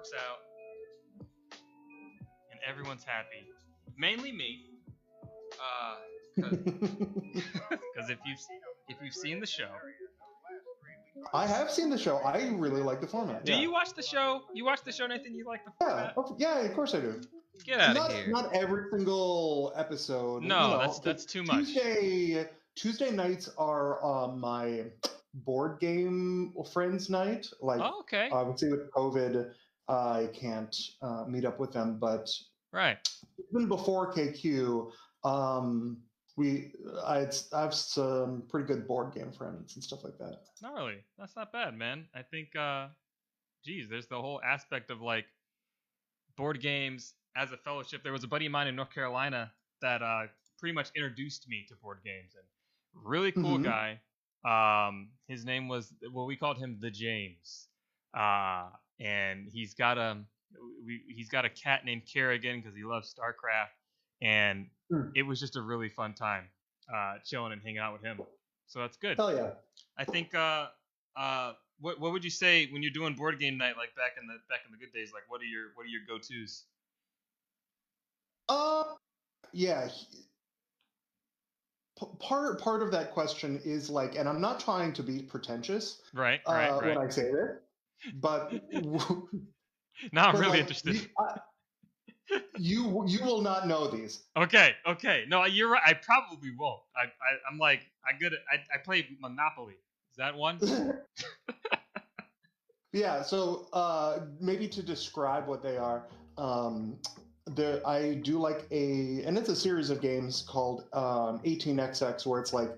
works out, and everyone's happy. Mainly me, because if you've seen the show, I have seen the show. I really like the format. Do you watch the show? You watch the show, Nathan? You like the format? Yeah, of course I do. Get out of here. Not every single episode. No, that's too much. Tuesday nights are my board game friends night. Like, okay. Obviously with COVID, I can't meet up with them, but right. Even before KQ, I have some pretty good board game friends and stuff like that. Not really. That's not bad, man. I think, there's the whole aspect of like board games as a fellowship. There was a buddy of mine in North Carolina that pretty much introduced me to board games, and really cool guy. His name was, we called him the James, and he's got a cat named Kerrigan because he loves StarCraft, and it was just a really fun time chilling and hanging out with him. So that's good. Hell yeah. I think what would you say when you're doing board game night, like back in the good days? Like what are your go-tos? Yeah. Part of that question is like, and I'm not trying to be pretentious, right. when I say that, but now I'm really interested. You will not know these. Okay. No, you're right. I probably won't. I'm like I play Monopoly. Is that one? Yeah. So maybe to describe what they are, I do like and it's a series of games called 18XX, where it's like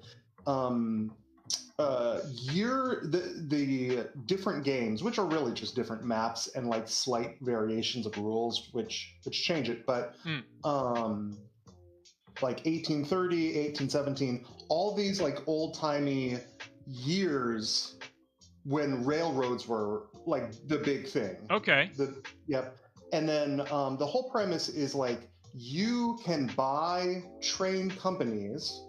the different games, which are really just different maps and like slight variations of rules which change it, but like 1830, 1817, all these like old-timey years when railroads were like the big thing. Okay. Yep. And then the whole premise is like you can buy train companies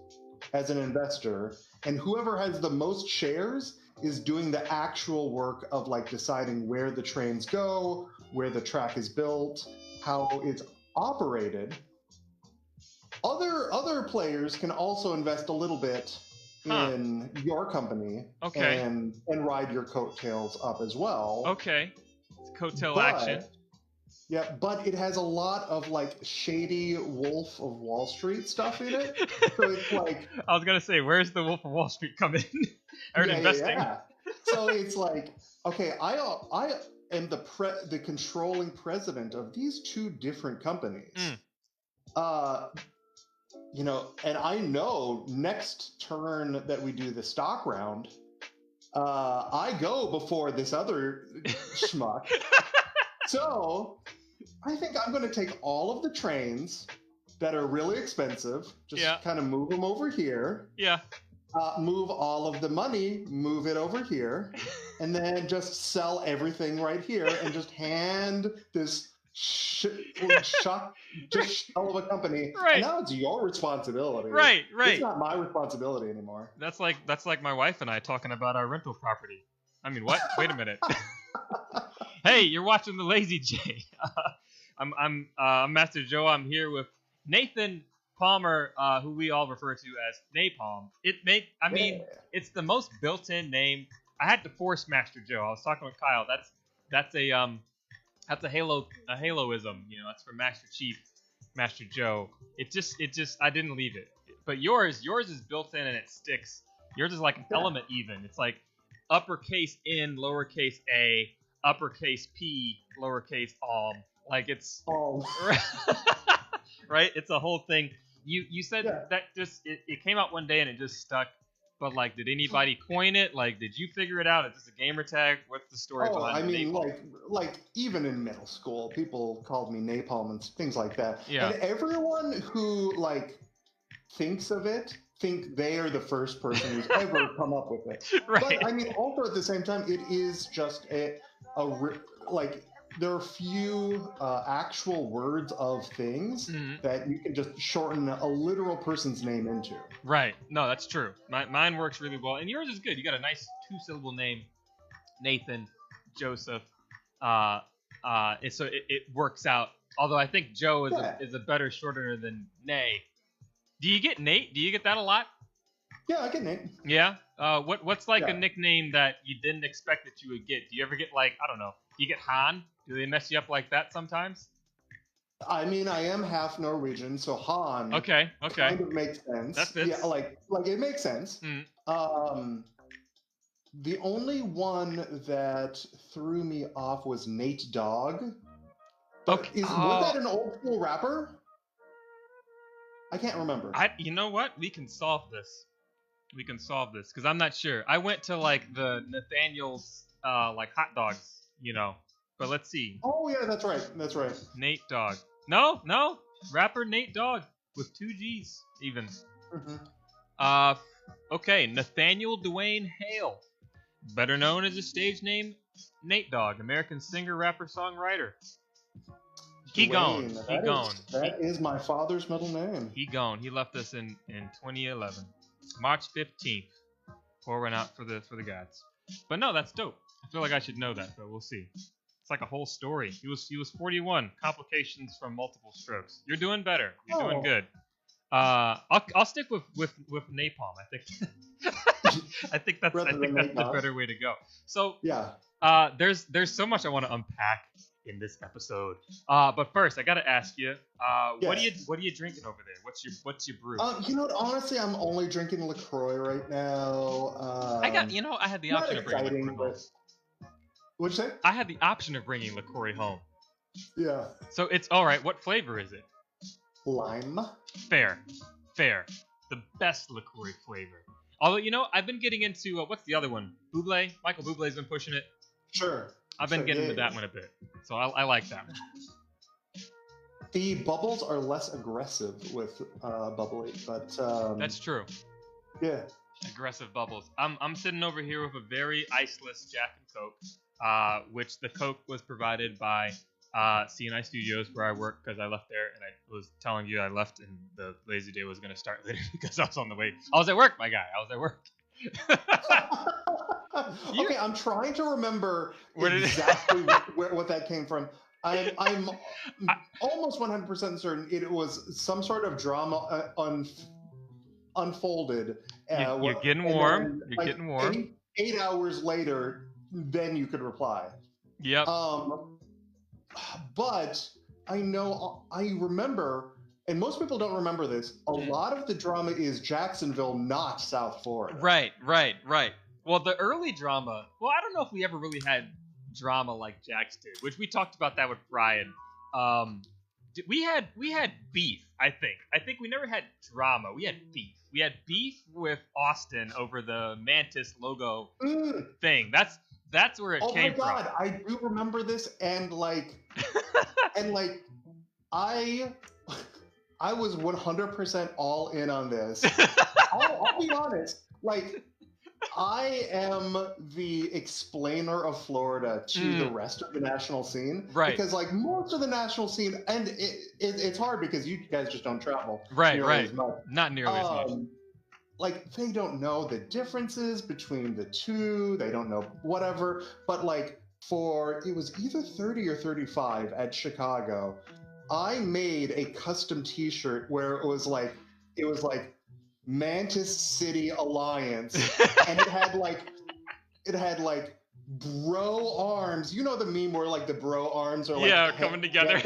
as an investor, and whoever has the most shares is doing the actual work of like deciding where the trains go, where the track is built, how it's operated. Other players can also invest a little bit in your company, and ride your coattails up as well. Okay. It's coattail action. Yeah, but it has a lot of like shady Wolf of Wall Street stuff in it. So it's like, I was gonna say, where's the Wolf of Wall Street come in? I heard investing. Yeah. So it's like, okay, I am the controlling president of these two different companies. And I know next turn that we do the stock round, I go before this other schmuck. So I think I'm going to take all of the trains that are really expensive, just kind of move them over here. Yeah. Move all of the money, move it over here, and then just sell everything right here and just hand this shell of a company. Right. And now it's your responsibility. Right. It's not my responsibility anymore. That's like my wife and I talking about our rental property. I mean, what? Wait a minute. Hey, you're watching the Lazy J. I'm Master Joe. I'm here with Nathan Palmer, who we all refer to as Napalm. It's the most built-in name. I had to force Master Joe. I was talking with Kyle. That's a Haloism. That's for Master Chief, Master Joe. It just I didn't leave it. But yours is built in and it sticks. Yours is like an element even. It's like uppercase N, lowercase a, uppercase P, lowercase like it's right. It's a whole thing. You said that just it came out one day and it just stuck. But like, did anybody coin it? Like, did you figure it out? Is this a gamer tag? What's the story behind I mean, Napalm? like even in middle school, people called me Napalm and things like that. Yeah. And everyone who like thinks of it think they are the first person who's ever come up with it. Right. But I mean, also at the same time, it is just like there are few actual words of things that you can just shorten a literal person's name into. Right. No, that's true. Mine works really well, and yours is good. You got a nice 2-syllable name, Nathan, Joseph. It works out. Although I think Joe Yeah. is a better shortener than Nay. Do you get Nate? Do you get that a lot? Yeah, I get Nate. Yeah. What's like a Yeah. nickname that you didn't expect that you would get? Do you ever get like, I don't know? Do you get Han? Do they mess you up like that sometimes? I mean, I am half Norwegian, so Han Okay. kind of makes sense. That fits. Yeah, like it makes sense. Mm. The only one that threw me off was Nate Dogg. But Okay. was that an old school rapper? I can't remember. You know what? We can solve this. Because I'm not sure. I went to like the Nathaniel's like hot dogs, But let's see. Oh yeah, that's right. Nate Dogg. No. Rapper Nate Dogg with 2 G's even. Mm-hmm. Okay, Nathaniel Dwayne Hale, better known as his stage name Nate Dogg, American singer, rapper, songwriter. He gone. That is my father's middle name. He gone. He left us in 2011, March 15th. Pour one out for the gods. But no, that's dope. I feel like I should know that, but we'll see. It's like a whole story. He was 41. Complications from multiple strokes. You're doing better. You're doing good. I'll stick with Napalm. I think I think that's the better way to go. So yeah. There's so much I want to unpack in this episode. But first I gotta ask you, yes. what are you drinking over there? What's your brew? You know what? Honestly, I'm only drinking LaCroix right now. I had the option of bringing LaCroix home. What'd you say? I had the option of bringing LaCroix home. Yeah. So it's all right. What flavor is it? Lime. Fair. The best LaCroix flavor. Although, I've been getting into, what's the other one? Bublé? Michael Bublé's been pushing it. Sure. I've been getting into that one a bit. So I like that one. The bubbles are less aggressive with bubbly, but... That's true. Yeah. Aggressive bubbles. I'm sitting over here with a very iceless Jack and Coke, which the Coke was provided by CNI Studios, where I work, because I left there, and I was telling you I left, and the lazy day was going to start later because I was on the way. I was at work, my guy. I was at work. Okay, I'm trying to remember exactly what that came from. I'm almost 100% certain it was some sort of drama unfolded. You're getting warm. You're getting warm. 8 hours later, then you could reply. Yep. But I remember, and most people don't remember this, a lot of the drama is Jacksonville, not South Florida. Right. Well, the early drama, I don't know if we ever really had drama like Jax did, which we talked about that with Brian. We had beef, I think. I think we never had drama. We had beef. We had beef with Austin over the Mantis logo thing. That's where it came from. Oh my God, I do remember this, and I was 100% all in on this. I'll be honest, I am the explainer of Florida to the rest of the national scene, right? Because most of the national scene, and it's hard because you guys just don't travel, right? Not nearly as much. They don't know the differences between the two. They don't know whatever. But it was either 30 or 35 at Chicago, I made a custom T-shirt where it was like Mantis City Alliance, and it had bro arms. You know the meme where the bro arms are coming together.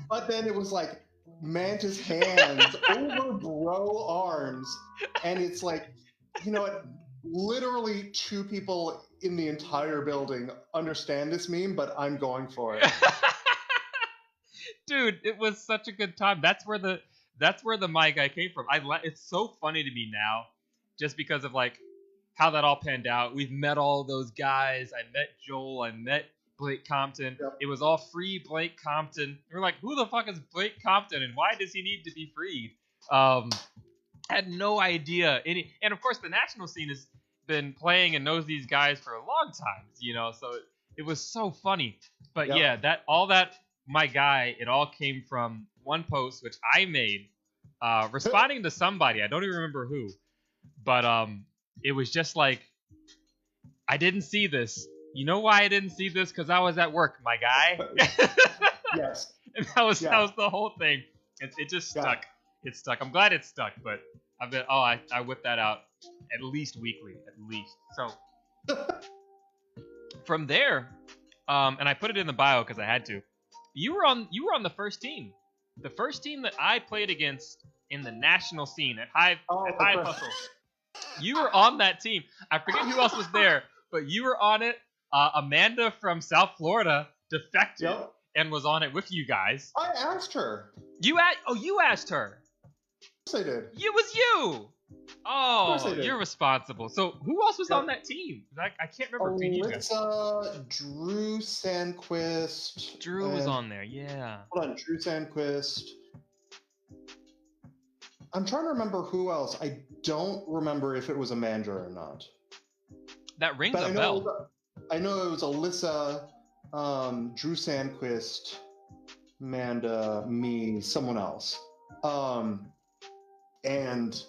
But then it was Mantis hands over bro arms, and it's literally 2 people in the entire building understand this meme, but I'm going for it. Dude, it was such a good time. That's where the my guy came from. It's so funny to me now, just because of how that all panned out. We've met all those guys. I met Joel. I met Blake Compton. Yep. It was all free Blake Compton. We're like, who the fuck is Blake Compton, and why does he need to be freed? Had no idea. And of course, the national scene has been playing and knows these guys for a long time, so it was so funny. But my guy, it all came from one post which I made, responding to somebody. I don't even remember who, but it was just I didn't see this, You know why I didn't see this? Because I was at work, my guy. Yes. And that was Yeah. the whole thing. It just Yeah. stuck. It stuck. I'm glad it stuck, but I whip that out at least weekly, at least. So from there, and I put it in the bio because I had to. You were on the first team that I played against in the national scene at Hive Hustle. You were on that team. I forget who else was there, but you were on it. Amanda from South Florida defected and was on it with you guys. I asked her. You asked her. Of course I did. It was you. Oh, did. you're responsible. So who else was on that team? I can't remember between you guys. Drew Sandquist. Drew was on there, yeah. Hold on, Drew Sandquist. I'm trying to remember who else. I don't remember if it was Amanda or not. That rings a bell. I know it was Alyssa, Drew Sandquist, Amanda, me, someone else. And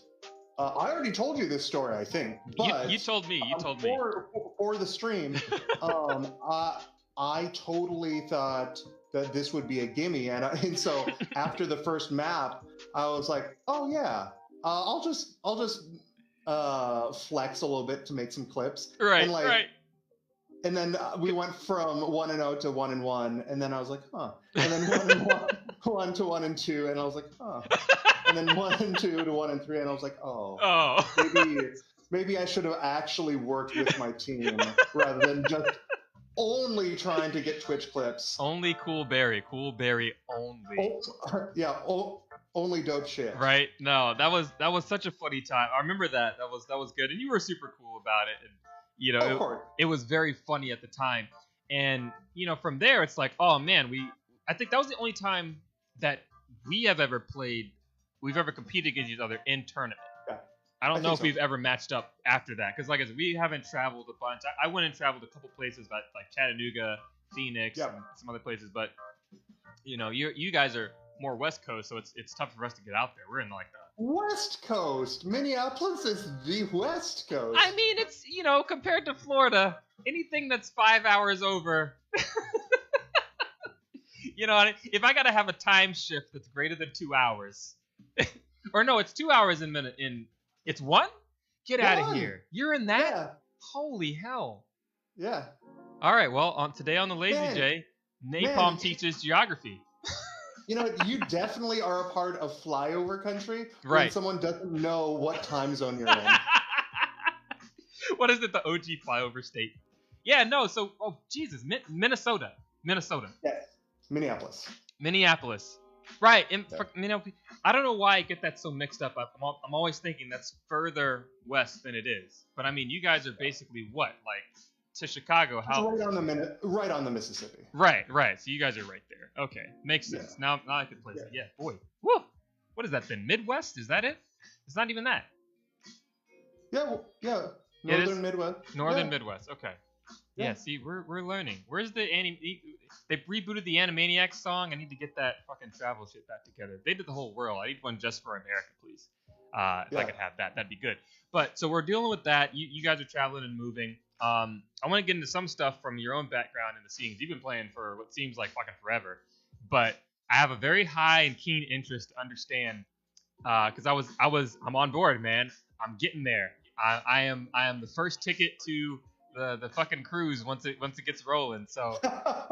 I already told you this story, I think. But you told me. For the stream, I totally thought that this would be a gimme, and so after the first map, I was like, oh yeah, I'll just flex a little bit to make some clips. Right, and right. And then we went from 1-0 to 1-1, and then I was like, huh. And then 1-1, 1 to 1-2, and I was like, huh. And then 1-2 to 1-3, and I was like, oh. Maybe I should have actually worked with my team rather than just only trying to get Twitch clips. Only Cool Berry only. Only dope shit. Right? No, that was such a funny time. I remember that. That was good, and you were super cool about it. And it was very funny at the time. And from there, it's like, oh man, I think that was the only time that we've ever competed against each other in tournament. Yeah. I don't know if we've ever matched up after that, because like I said, we haven't traveled a bunch. I went and traveled a couple places, like Chattanooga, Phoenix, and some other places. But you guys are more West Coast, so it's tough for us to get out there. We're in like the West Coast. Minneapolis is the West Coast. I mean, it's compared to Florida, anything that's 5 hours over. If I gotta have a time shift that's greater than 2 hours, or no, it's 2 hours in it's one. Get out of here! You're in that? Yeah. Holy hell! Yeah. All right. Well, today on the Lazy J, Napalm teaches geography. You definitely are a part of flyover country when right. someone doesn't know what time zone you're in. What is it? The OG flyover state? Yeah. No. So, Jesus, Minnesota. Yes. Minneapolis. Right. I don't know why I get that so mixed up. I'm always thinking that's further west than it is. But I mean, you guys are basically what, like to Chicago? How? Right on the Mississippi. Right. So you guys are right there. Okay, makes sense. Yeah. Now I can place it. Yeah, boy. Woo. What is that then? Midwest? Is that it? It's not even that. Yeah. Northern Midwest. Midwest. Okay. Yeah. See, we're learning. Where's the They rebooted the Animaniacs song. I need to get that fucking travel shit back together. They did the whole world. I need one just for America, please. If I could have that, that'd be good. But so we're dealing with that. You guys are traveling and moving. I want to get into some stuff from your own background in the scenes. You've been playing for what seems like fucking forever, but I have a very high and keen interest to understand because I'm on board, man. I'm getting there. I am the first ticket to the fucking cruise once it gets rolling. So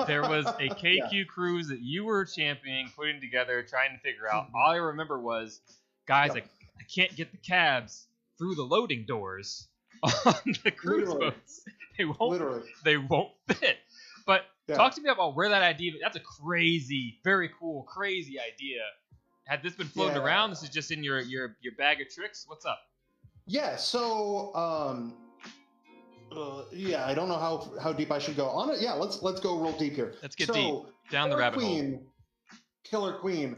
there was a KQ cruise that you were championing, putting together, trying to figure out. All I remember was, guys, I can't get the cabs through the loading doors on the cruise boats. They won't fit. But talk to me about where that idea. That's a crazy, very cool, crazy idea. Had this been floating around? This is just in your bag of tricks. What's up? Yeah. So I don't know how deep I should go on it. Yeah, let's go real deep here. Let's get deep down the rabbit hole. Killer Queen.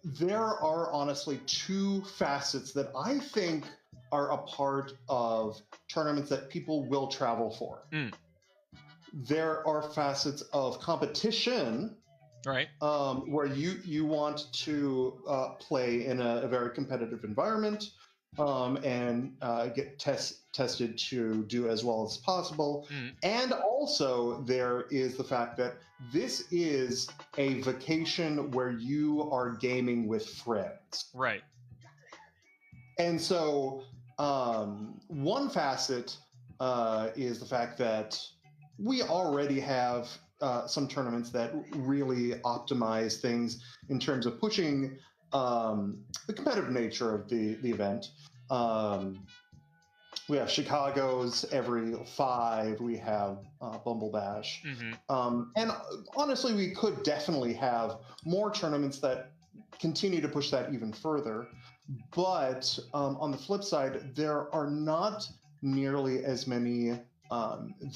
There are honestly two facets that I think are a part of tournaments that people will travel for. There are facets of competition, right? Where you want to play in a very competitive environment. and get tested to do as well as possible. And also, there is the fact that this is a vacation where you are gaming with friends. Right. And so, one facet is the fact that we already have some tournaments that really optimize things in terms of pushing the competitive nature of the event. We have Chicago's every 5. We have Bumble Bash. And honestly, we could definitely have more tournaments that continue to push that even further. But on the flip side, there are not nearly as many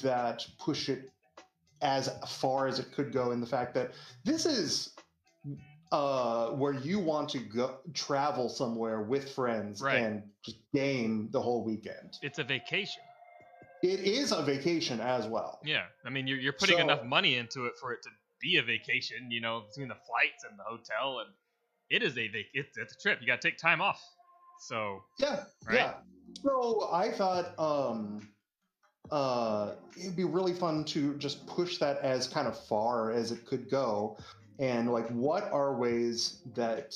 that push it as far as it could go, in the fact that this is where you want to go travel somewhere with friends and just game the whole weekend. It's a vacation. It is a vacation as well. Yeah, I mean, you're putting enough money into it for it to be a vacation, you know, between the flights and the hotel, and it is it's a trip. You got to take time off. So yeah. So I thought it'd be really fun to just push that as kind of far as it could go, and like, what are ways that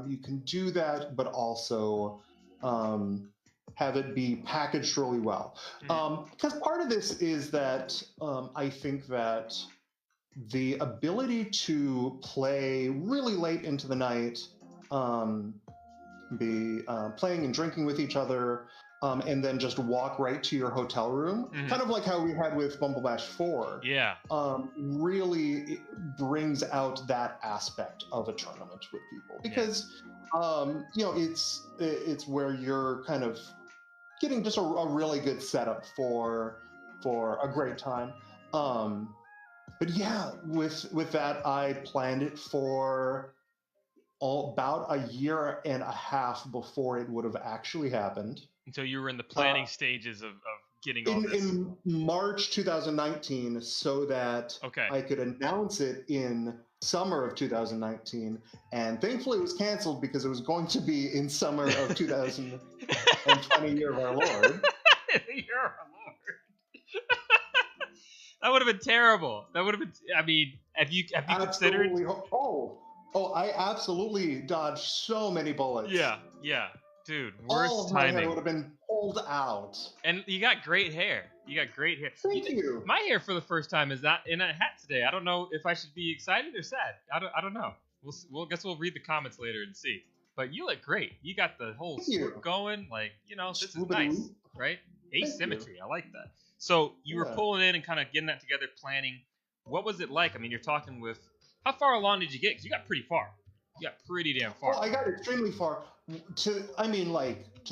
you can do that, but also have it be packaged really well. Because part of this is that I think that the ability to play really late into the night, be playing and drinking with each other, and then just walk right to your hotel room, kind of like how we had with Bumble Bash 4, really brings out that aspect of a tournament with people. Because, you know, it's where you're kind of getting just a really good setup for a great time. But yeah, with that, I planned it for about a year and a half before it would have actually happened. So you were in the planning stages of getting all this. In March 2019, so that I could announce it in summer of 2019. And thankfully it was canceled because it was going to be in summer of 2020, year of our Lord. Year of our Lord. That would have been terrible. That would have been, I mean, have you considered? Oh, I absolutely dodged so many bullets. Yeah. Dude, worst timing. My hair would have been pulled out. And you got great hair. Thank you. My hair for the first time is not in a hat today. I don't know if I should be excited or sad. I don't know. We'll guess we'll read the comments later and see. But you look great. You got the whole swoop going. Like, you know, this is nice, right? Asymmetry. I like that. So you were pulling in and kind of getting that together, planning. What was it like? I mean, you're talking with. How far along did you get? Because you got pretty far. You got pretty damn far. Oh, I got extremely far. To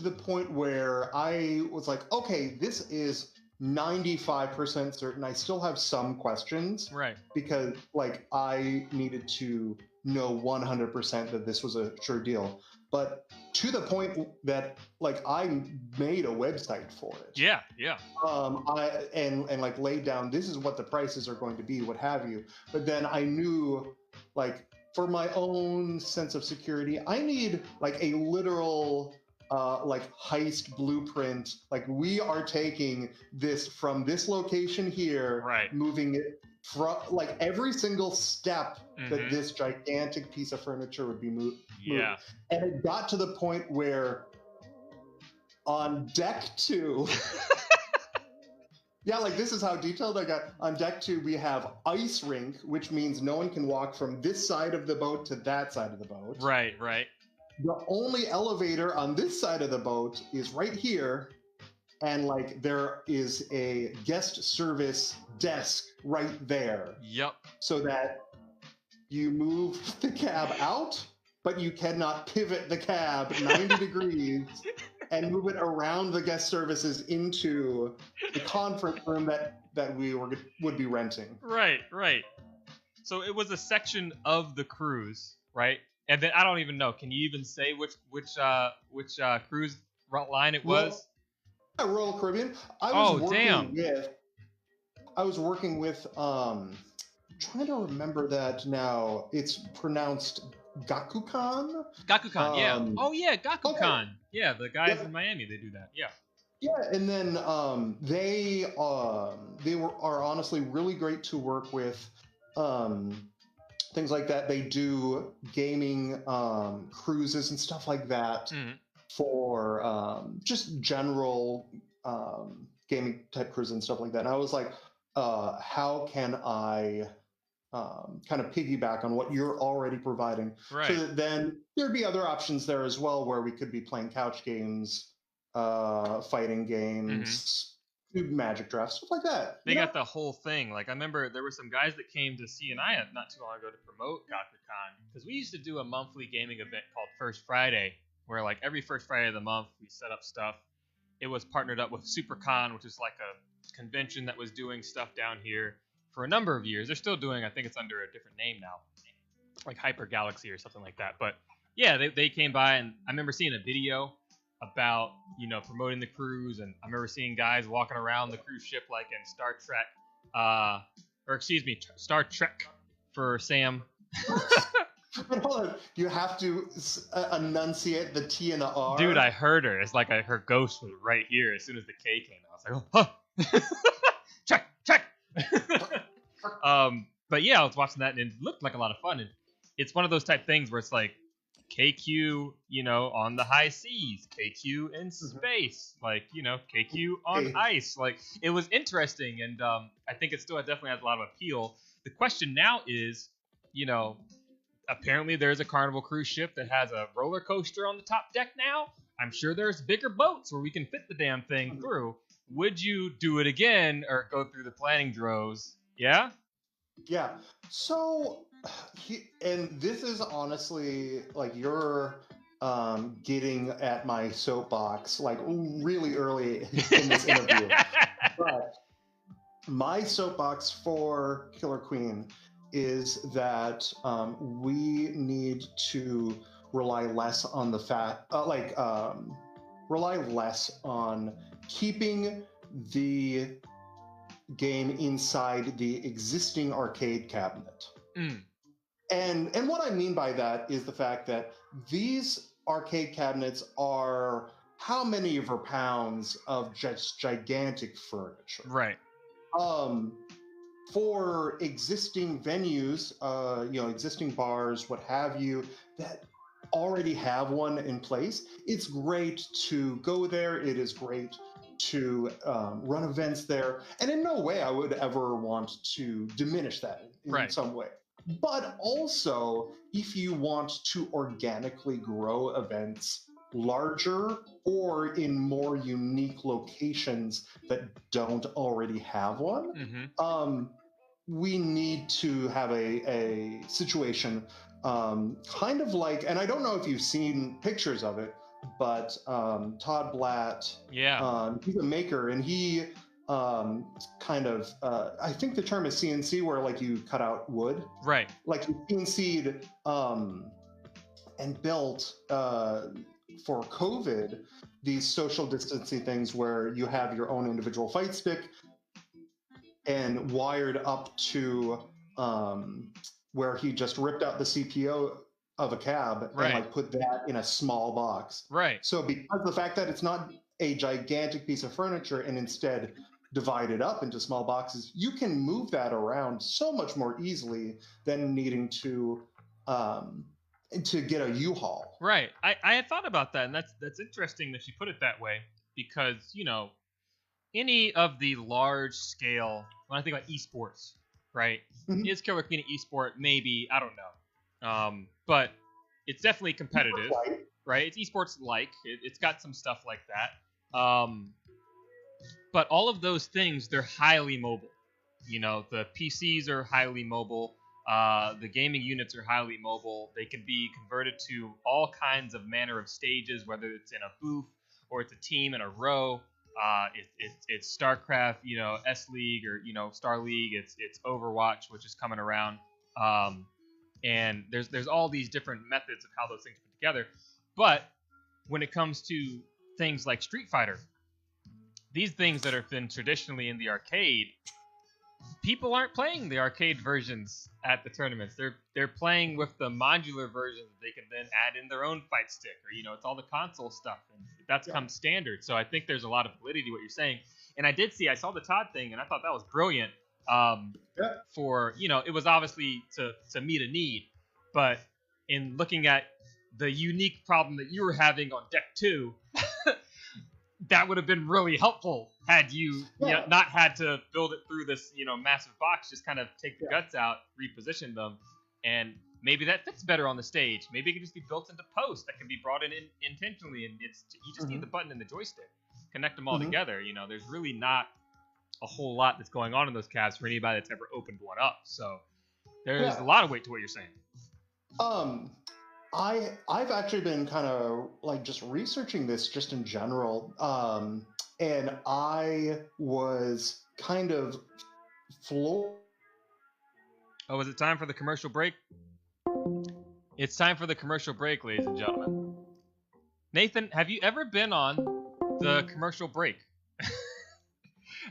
the point where I was like, okay, this is 95% certain. I still have some questions. Right. Because, like, I needed to know 100% that this was a sure deal. But to the point that, like, I made a website for it. Yeah. I like laid down, this is what the prices are going to be, what have you. But then I knew, like, for my own sense of security, I need like a literal like heist blueprint. Like, we are taking this from this location here, moving it from, like, every single step that this gigantic piece of furniture would be moved. Yeah. And it got to the point where on deck 2, yeah, like, this is how detailed I got. On deck 2, we have ice rink, which means no one can walk from this side of the boat to that side of the boat. Right. The only elevator on this side of the boat is right here. And, like, there is a guest service desk right there. Yep. So that you move the cab out, but you cannot pivot the cab 90 degrees and move it around the guest services into the conference room that we would be renting. Right. So it was a section of the cruise, right? And then I don't even know. Can you even say which cruise line it was? Royal Caribbean. I was working with trying to remember that now. It's pronounced Gakukan. Gakukan, yeah. Oh yeah, Okay. Gakukan. Yeah, the guys in Yep. Miami, they do that. Yeah. Yeah, and then they are honestly really great to work with. Um, Things like that. They do gaming cruises and stuff like that Mm-hmm. for just general gaming type cruises and stuff like that. And I was like, how can I kind of piggyback on what you're already providing, so Right. that then there'd be other options there as well, where we could be playing couch games, fighting Mm-hmm. games, do magic drafts, stuff like that. They got the whole thing. Like I remember there were some guys that came to CNI not too long ago to promote Gakukan because we used to do a monthly gaming event called First Friday, where like every first Friday of the month we set up stuff. It was partnered up with SuperCon, which is like a convention that was doing stuff down here for a number of years. They're still doing. I think it's under a different name now, like Hyper Galaxy or something like that. But yeah, they came by, and I remember seeing a video about promoting the cruise, and I remember seeing guys walking around the cruise ship like in Star Trek, or excuse me, Star Trek for Sam. But hold on, you have to enunciate the T and the R. Dude, I heard her. It's like her ghost was right here as soon as the K came out. I was like, oh, huh. check. But yeah, I was watching that and it looked like a lot of fun. And it's one of those type things where it's like KQ, on the high seas, KQ in space, like, KQ on ice. Like, it was interesting, and I think it still definitely has a lot of appeal. The question now is, apparently there's a Carnival cruise ship that has a roller coaster on the top deck now. I'm sure there's bigger boats where we can fit the damn thing through. Would you do it again or go through the planning droves? Yeah? Yeah. So, and this is honestly like you're getting at my soapbox like really early in this interview. But my soapbox for Killer Queen is that we need to rely less on the rely less on keeping the game inside the existing arcade cabinet. And what I mean by that is the fact that these arcade cabinets are how many of her pounds of just gigantic furniture. Right. For existing venues, existing bars, what have you, that already have one in place, it's great to go there. It is great to run events there. And in no way I would ever want to diminish that in some way. But also, if you want to organically grow events larger or in more unique locations that don't already have one, we need to have a situation kind of like, and I don't know if you've seen pictures of it, but Todd Blatt, he's a maker, and he kind of, I think the term is CNC, where like you cut out wood. Right. Like you CNC'd and built for COVID these social distancing things where you have your own individual fight stick and wired up to where he just ripped out the CPO of a cab and like put that in a small box. Right. So because of the fact that it's not a gigantic piece of furniture and instead divided up into small boxes, you can move that around so much more easily than needing to get a U-Haul. Right. I had thought about that, and that's interesting that you put it that way, because any of the large scale, when I think about esports, right? Is Killer Queen an esport? Maybe, I don't know. But it's definitely competitive, right? It's esports like. It's got some stuff like that. But all of those things, they're highly mobile. The PCs are highly mobile. The gaming units are highly mobile. They can be converted to all kinds of manner of stages, whether it's in a booth or it's a team in a row. It's StarCraft, S League, or Star League. It's Overwatch, which is coming around. And there's all these different methods of how those things put together. But when it comes to things like Street Fighter, these things that have been traditionally in the arcade, people aren't playing the arcade versions at the tournaments. They're playing with the modular versions. They can then add in their own fight stick, or it's all the console stuff, and that's come standard. So I think there's a lot of validity to what you're saying. And I saw the Todd thing, and I thought that was brilliant. For it was obviously to meet a need, but in looking at the unique problem that you were having on deck 2, that would have been really helpful had you not had to build it through this massive box. Just kind of take the guts out, reposition them, and maybe that fits better on the stage. Maybe it can just be built into post that can be brought in intentionally, and you just need the button and the joystick, connect them all together. There's really not a whole lot that's going on in those cabs for anybody that's ever opened one up. So there's a lot of weight to what you're saying. I've actually been kind of like just researching this just in general, and I was kind of floored. Oh, is it time for the commercial break? It's time for the commercial break, ladies and gentlemen. Nathan, have you ever been on the commercial break?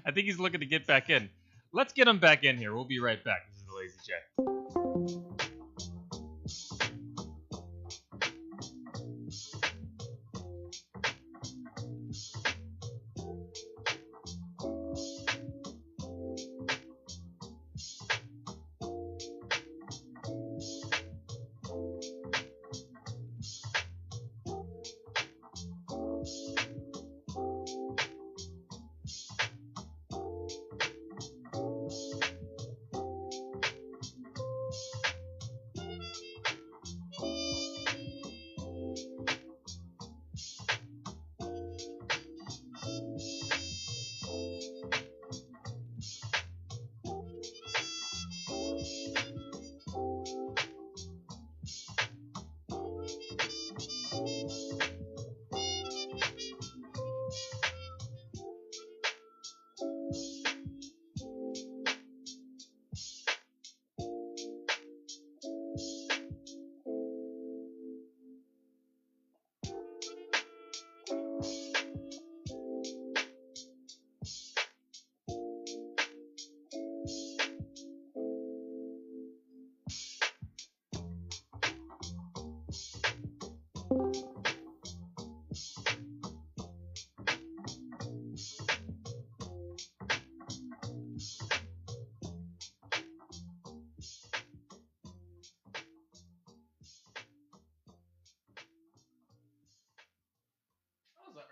I think he's looking to get back in. Let's get him back in here. We'll be right back. This is the Lazy J.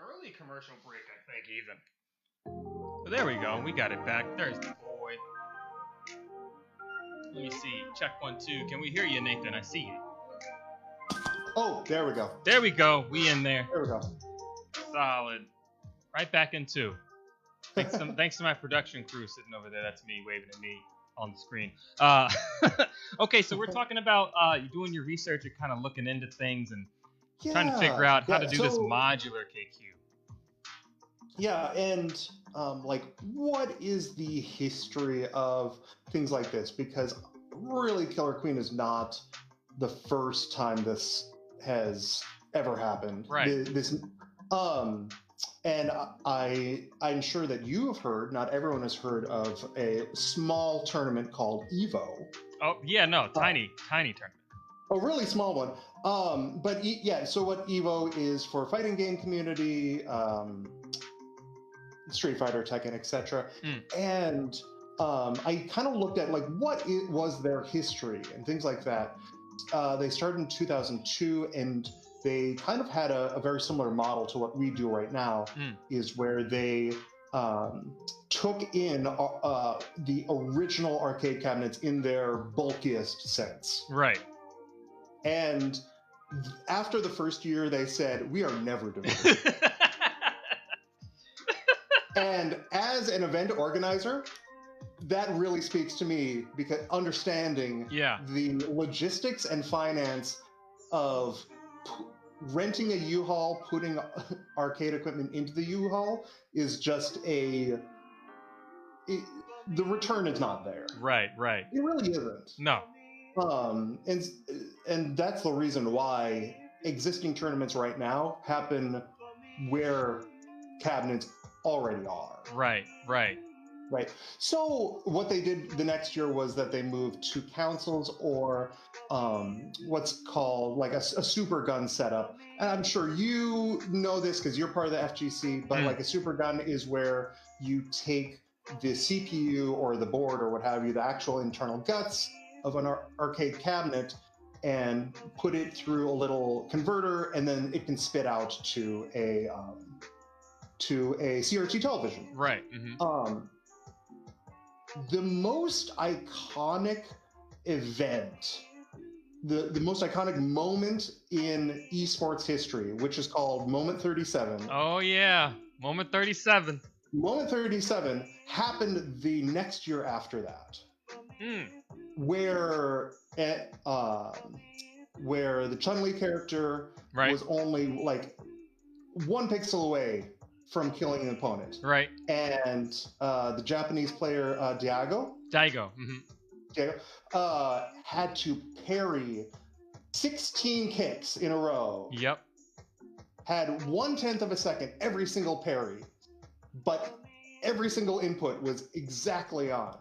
Early commercial break, I think, even. But there we go. We got it back. There's the boy. Let me see. Check 1, 2. Can we hear you, Nathan? I see you. Oh, there we go. There we go. We in there. There we go. Solid. Right back in 2. Thanks to my production crew sitting over there. That's me waving at me on the screen. Okay, so we're talking about you doing your research and kind of looking into things and trying to figure out how to do this modular KQ. Yeah, and like, what is the history of things like this? Because really, Killer Queen is not the first time this has ever happened. Right. And I'm sure that you have heard. Not everyone has heard of a small tournament called Evo. Oh yeah, no, tiny tournament. A really small one. But yeah, so what Evo is for fighting game community, Street Fighter, Tekken, etc. And I kind of looked at like what was their history and things like that. They started in 2002, and they kind of had a very similar model to what we do right now, is where they took in the original arcade cabinets in their bulkiest sense. Right. And after the first year, they said, we are never doing this. And as an event organizer, that really speaks to me, because understanding the logistics and finance of renting a U-Haul, putting arcade equipment into the U-Haul is just the return is not there. Right. It really isn't. No. And that's the reason why existing tournaments right now happen where cabinets already are. Right. Right. So what they did the next year was that they moved to councils or what's called like a super gun setup. And I'm sure you know this because you're part of the FGC, but like a super gun is where you take the CPU or the board or what have you, the actual internal guts of an arcade cabinet, and put it through a little converter, and then it can spit out to a CRT television. Right. The most iconic event, the most iconic moment in esports history, which is called Moment 37. Oh yeah, Moment 37. Moment 37 happened the next year after that, where the Chun-Li character was only like 1 pixel away from killing an opponent. Right. And the Japanese player Daigo had to parry 16 kicks in a row. Yep. Had 1/10 of a second every single parry, but every single input was exactly on.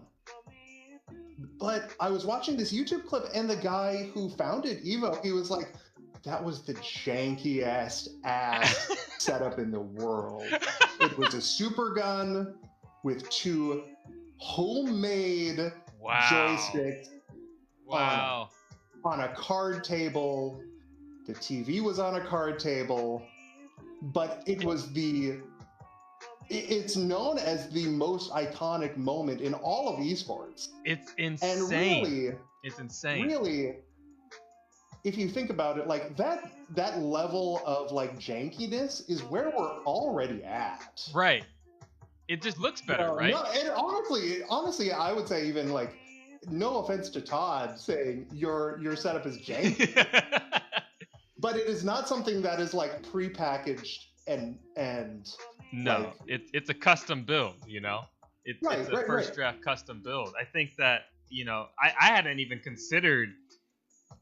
But I was watching this YouTube clip, and the guy who founded Evo, he was like, that was the jankiest ass setup in the world. It was a super gun with 2 homemade joysticks on a card table. The TV was on a card table, but it was it's known as the most iconic moment in all of esports. It's insane. And really, it's insane. Really, if you think about it, like that level of like jankiness is where we're already at. Right. It just looks better, right? No, and honestly, I would say even like, no offense to Todd saying your setup is janky, but it is not something that is like prepackaged and no, like, it's a custom build, you know. It's a first draft custom build. I think that, you know, I hadn't even considered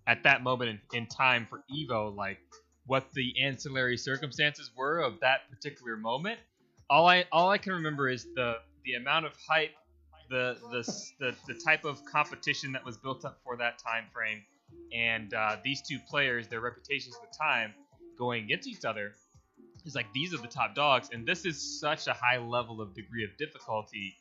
at that moment in time for Evo, like what the ancillary circumstances were of that particular moment. All I can remember is the amount of hype, the type of competition that was built up for that time frame, and these 2 players, their reputations at the time, going against each other. It's like, these are the top dogs, and this is such a high level of degree of difficulty.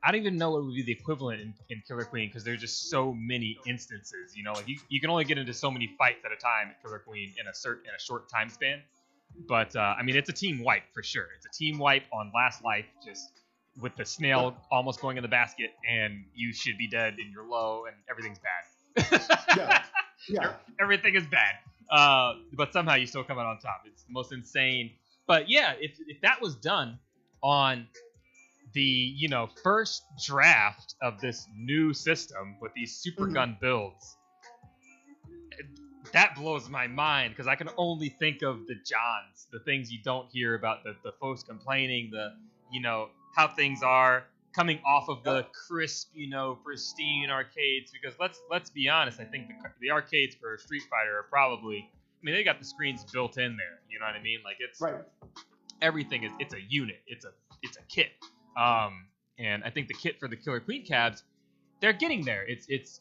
I don't even know what would be the equivalent in Killer Queen, because there's just so many instances. You know, like you can only get into so many fights at a time at Killer Queen in a short time span. But I mean, it's a team wipe for sure. It's a team wipe on last life, just with the snail almost going in the basket, and you should be dead, and you're low, and everything's bad. Yeah. Everything is bad. But somehow you still come out on top. It's the most insane. But yeah, if that was done on the, you know, first draft of this new system with these super gun builds, that blows my mind, because I can only think of the Johns, the things you don't hear about, the folks complaining, the, you know, how things are coming off of the crisp, you know, pristine arcades. Because let's be honest, I think the arcades for Street Fighter are probably, I mean, they got the screens built in there. You know what I mean? Like, it's everything it's a unit. It's a kit. And I think the kit for the Killer Queen cabs, they're getting there. It's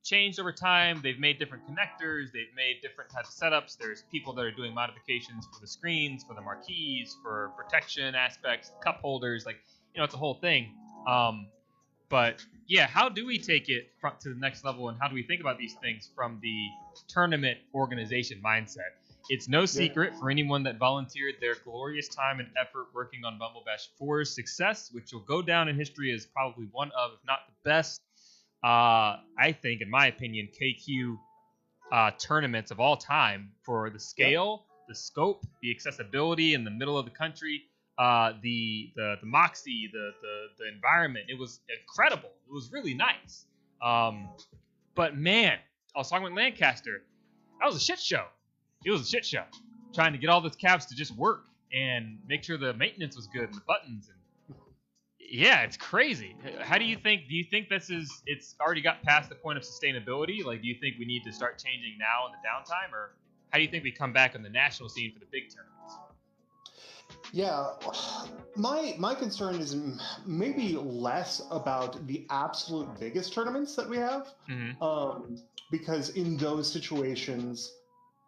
changed over time. They've made different connectors. They've made different types of setups. There's people that are doing modifications for the screens, for the marquees, for protection aspects, cup holders. Like, you know, it's a whole thing. But yeah, how do we take it to the next level, and how do we think about these things from the tournament organization mindset? It's no secret for anyone that volunteered their glorious time and effort working on Bumble Bash 4's success, which will go down in history as probably one of, if not the best, I think, in my opinion, KQ tournaments of all time, for the scale, the scope, the accessibility in the middle of the country, the moxie, the environment. It was incredible. It was really nice. But man, I was talking with Lancaster. That was a shit show. It was a shit show. Trying to get all those cabs to just work and make sure the maintenance was good and the buttons. And yeah, it's crazy. How do you think? Do you think it's already got past the point of sustainability? Like, do you think we need to start changing now in the downtime, or how do you think we come back on the national scene for the big tournaments? Yeah, my concern is maybe less about the absolute biggest tournaments that we have, Hmm. um, because in those situations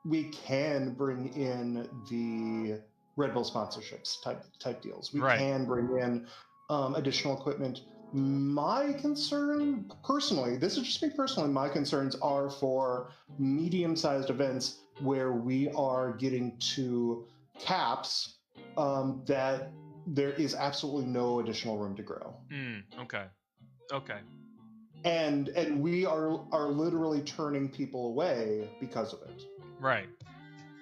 we can bring in the Red Bull sponsorships type deals. We Right. can bring in additional equipment. My concern, personally, this is just me personally, my concerns are for medium-sized events where we are getting to caps that there is absolutely no additional room to grow, Okay. Okay. and we are literally turning people away because of it. Right.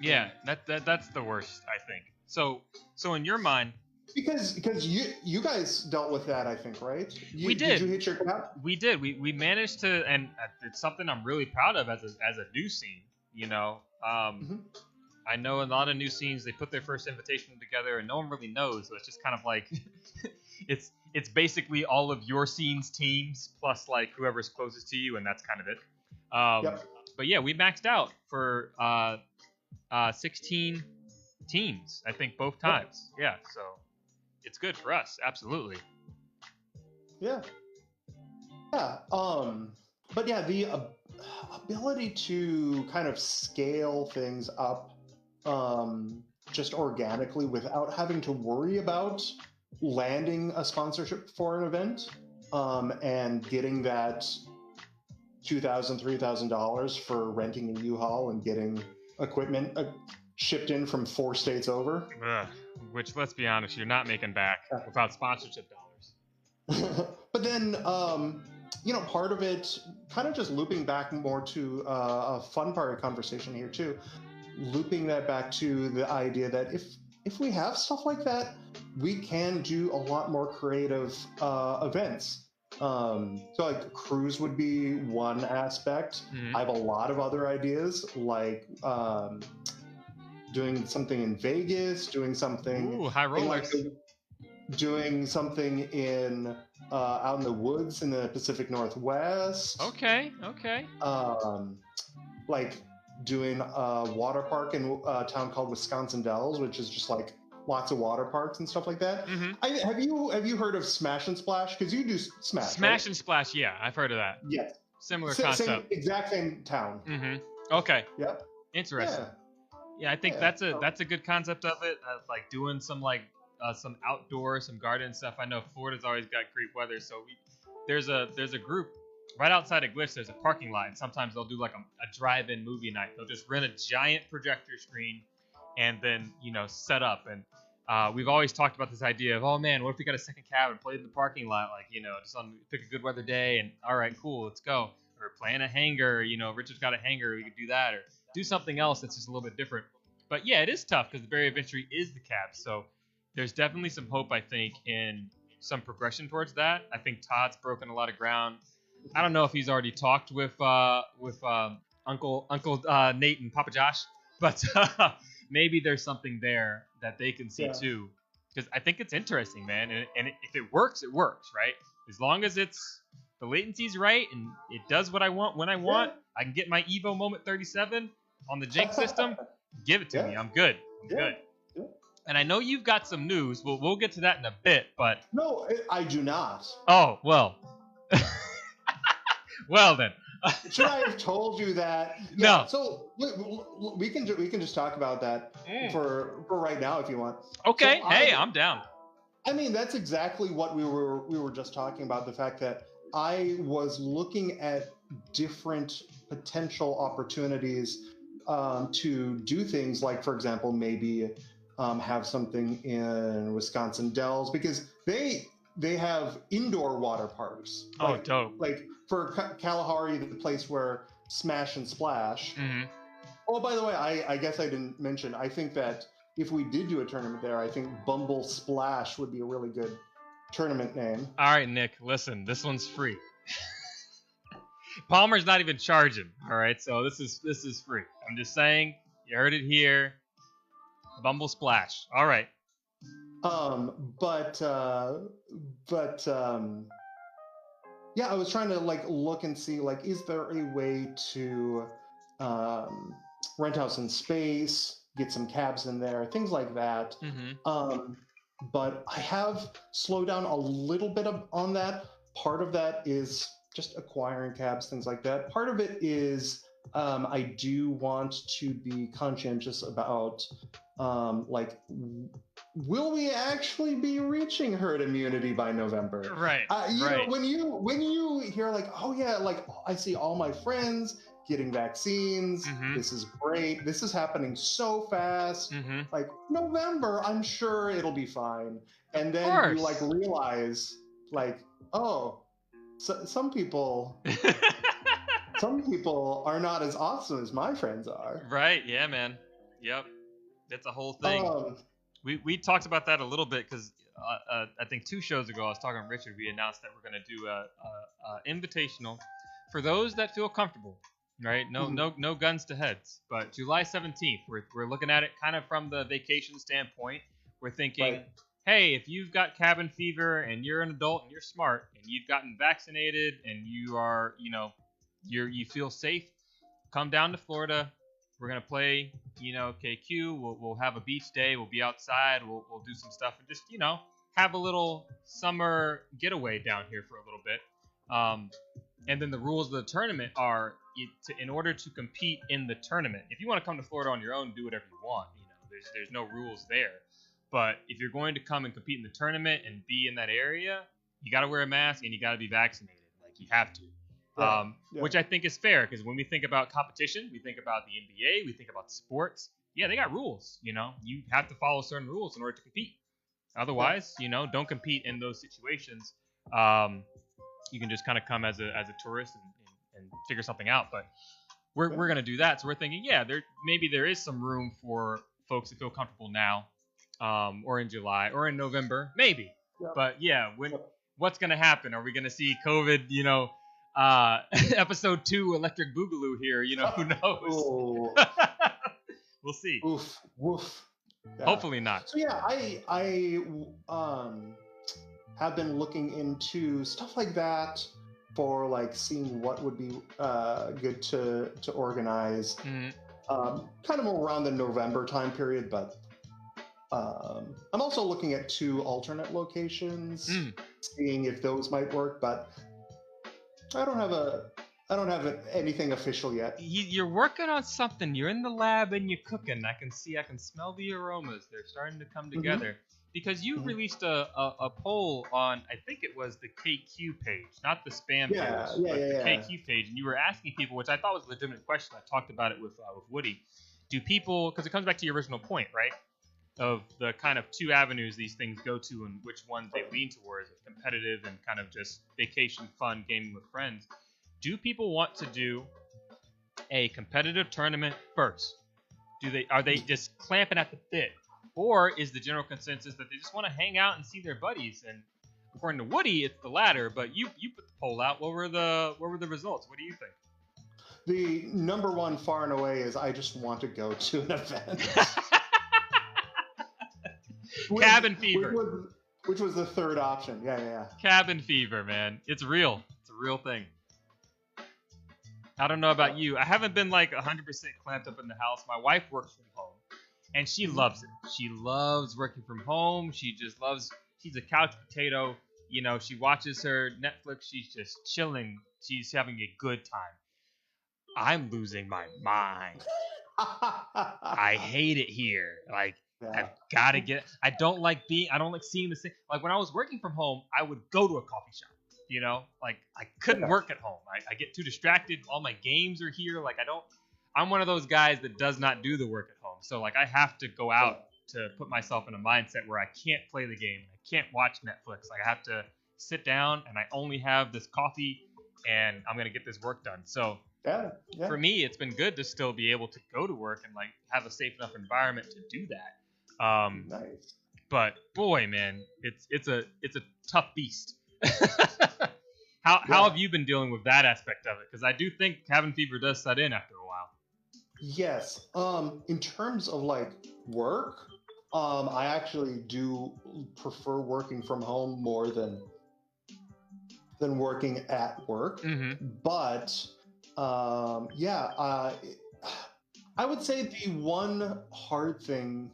Yeah. That's the worst, I think. So in your mind, Because you guys dealt with that, I think, right? we Did you did. hit your cap? We did. We managed to, and it's something I'm really proud of as a new scene. You know, Hmm. I know a lot of new scenes. They put their first invitation together, and no one really knows. So it's just kind of like it's basically all of your scene's teams plus like whoever's closest to you, and that's kind of it. Yep. But yeah, we maxed out for 16 teams. I think both Yep. times. Yeah, so it's good for us. Absolutely. Yeah. Yeah. But yeah, the ability to kind of scale things up, just organically without having to worry about landing a sponsorship for an event, and getting that $2,000, $3,000 for renting a U-Haul and getting equipment shipped in from 4 states over. Ugh. Which, let's be honest, you're not making back without sponsorship dollars. But then, part of it, kind of just looping back more to a fun part of conversation here too, looping that back to the idea that if we have stuff like that, we can do a lot more creative events. So like cruise would be one aspect. Mhm. I have a lot of other ideas, like doing something in Vegas, doing something Ooh, high in like rollers. doing something in out in the woods in the Pacific Northwest. Okay, okay. Like doing a water park in a town called Wisconsin Dells, which is just like lots of water parks and stuff like that. Mm-hmm. Have you heard of Smash and Splash? Because you do Smash, Smash right? and Splash, yeah, I've heard of that. Yes. Similar Same, concept. exact same town. Mm-hmm. Okay, Yep. interesting. Yeah. Yeah, I think Yeah. that's a good concept of it. Like doing some outdoor, some garden stuff. I know Florida's always got great weather, so there's a group right outside of Glitch. There's a parking lot, and sometimes they'll do like a drive-in movie night. They'll just rent a giant projector screen, and then set up. And we've always talked about this idea of, oh man, what if we got a second cabin, played in the parking lot, like just on pick a good weather day, and all right, cool, let's go. Or playing a hangar, Richard's got a hangar, we could do that, or do something else that's just a little bit different. But yeah, it is tough because the barrier of entry is the cap. So there's definitely some hope, I think, in some progression towards that. I think Todd's broken a lot of ground. I don't know if he's already talked with Uncle Nate and Papa Josh, but maybe there's something there that they can see too. Because I think it's interesting, man. And if it works, right? As long as the latency's right and it does what I want when I want, I can get my Evo Moment 37 on the Jinx system. Give it to me. I'm good. I'm good. Yeah. And I know you've got some news. We'll get to that in a bit, but No, I do not. oh well. Well then. Should I have told you that? Yeah, no. So we can just talk about that for right now if you want. Okay. So hey, I'm down. I mean, that's exactly what we were just talking about. The fact that I was looking at different potential opportunities to do things like, for example, maybe have something in Wisconsin Dells, because they have indoor water parks. Oh, dope. Like for Kalahari, the place where Smash and Splash. Mm-hmm. Oh, by the way, I guess I didn't mention, I think that if we did do a tournament there, I think Bumble Splash would be a really good tournament name. All right, Nick, listen, this one's free. Palmer's not even charging, all right? So this is free. I'm just saying, you heard it here. Bumble Splash. All right. Yeah, I was trying to look and see, is there a way to rent out some space get some cabs in there, things like that. But I have slowed down a little bit on that. Part of that is just acquiring cabs, things like that. Part of it is I do want to be conscientious about like, will we actually be reaching herd immunity by November? Right. You know, when you hear like, oh yeah, like I see all my friends getting vaccines. This is great. This is happening so fast. Like November, I'm sure it'll be fine. And then you like realize, like, oh, so, some people are not as awesome as my friends are. Right. Yeah, man. Yep. That's a whole thing. We talked about that a little bit because I think 2 shows ago I was talking to Richard. We announced that we're going to do a invitational for those that feel comfortable. Right? No guns to heads. But July 17th, we're looking at it kind of from the vacation standpoint. We're thinking, hey, if you've got cabin fever and you're an adult and you're smart and you've gotten vaccinated and you are, you know, you feel safe, come down to Florida. We're gonna play, you know, KQ. We'll have a beach day. We'll be outside. We'll do some stuff and just, you know, have a little summer getaway down here for a little bit. And then the rules of the tournament are, in order to compete in the tournament, if you want to come to Florida on your own, do whatever you want. You know, there's no rules there. But if you're going to come and compete in the tournament and be in that area, you got to wear a mask and you got to be vaccinated. Like, you have to. Which I think is fair, because when we think about competition, we think about the NBA, we think about sports. Yeah, they got rules. You know, you have to follow certain rules in order to compete. Otherwise, you know, don't compete in those situations. You can just kind of come as a tourist and figure something out. But we're gonna do that. So we're thinking, yeah, maybe there is some room for folks to feel comfortable now, or in July or in November, maybe. But yeah, what's gonna happen? Are we gonna see COVID? You know, episode 2, Electric Boogaloo here. You know, who knows? We'll see. Woof. Yeah. Hopefully not. So yeah, I have been looking into stuff like that for like seeing what would be good to organize. Kind of around the November time period, but I'm also looking at 2 alternate locations, seeing if those might work. But I don't have anything official yet. You're working on something. You're in the lab and you're cooking. I can smell the aromas. They're starting to come together. Because you released a poll on, I think it was the KQ page, not the spam page, but the KQ page, and you were asking people, which I thought was a legitimate question. I talked about it with Woody. Do people, because it comes back to your original point, right, of the kind of 2 avenues these things go to and which ones they lean towards, competitive and kind of just vacation, fun, gaming with friends. Do people want to do a competitive tournament first? Are they just clamping at the bit? Or is the general consensus that they just want to hang out and see their buddies? And according to Woody, it's the latter. But you put the poll out. What were the results? What do you think? The number 1 far and away is I just want to go to an event. Cabin fever. Which was the 3rd option. Yeah. Cabin fever, man. It's real. It's a real thing. I don't know about you. I haven't been like 100% clamped up in the house. My wife works from home. And she loves it. She loves working from home. She's a couch potato. You know, she watches her Netflix. She's just chilling. She's having a good time. I'm losing my mind. I hate it here. Like, I've got to I don't like seeing the same. Like, when I was working from home, I would go to a coffee shop. You know, like, I couldn't work at home. I get too distracted. All my games are here. Like, I'm one of those guys that does not do the work at home. So, like, I have to go out to put myself in a mindset where I can't play the game. I can't watch Netflix. Like, I have to sit down and I only have this coffee and I'm going to get this work done. So, for me, it's been good to still be able to go to work and, like, have a safe enough environment to do that. Nice. But, boy, man, it's a tough beast. How have you been dealing with that aspect of it? Because I do think cabin fever does set in after a while. Yes. In terms of like work, I actually do prefer working from home more than working at work. But I I would say the one hard thing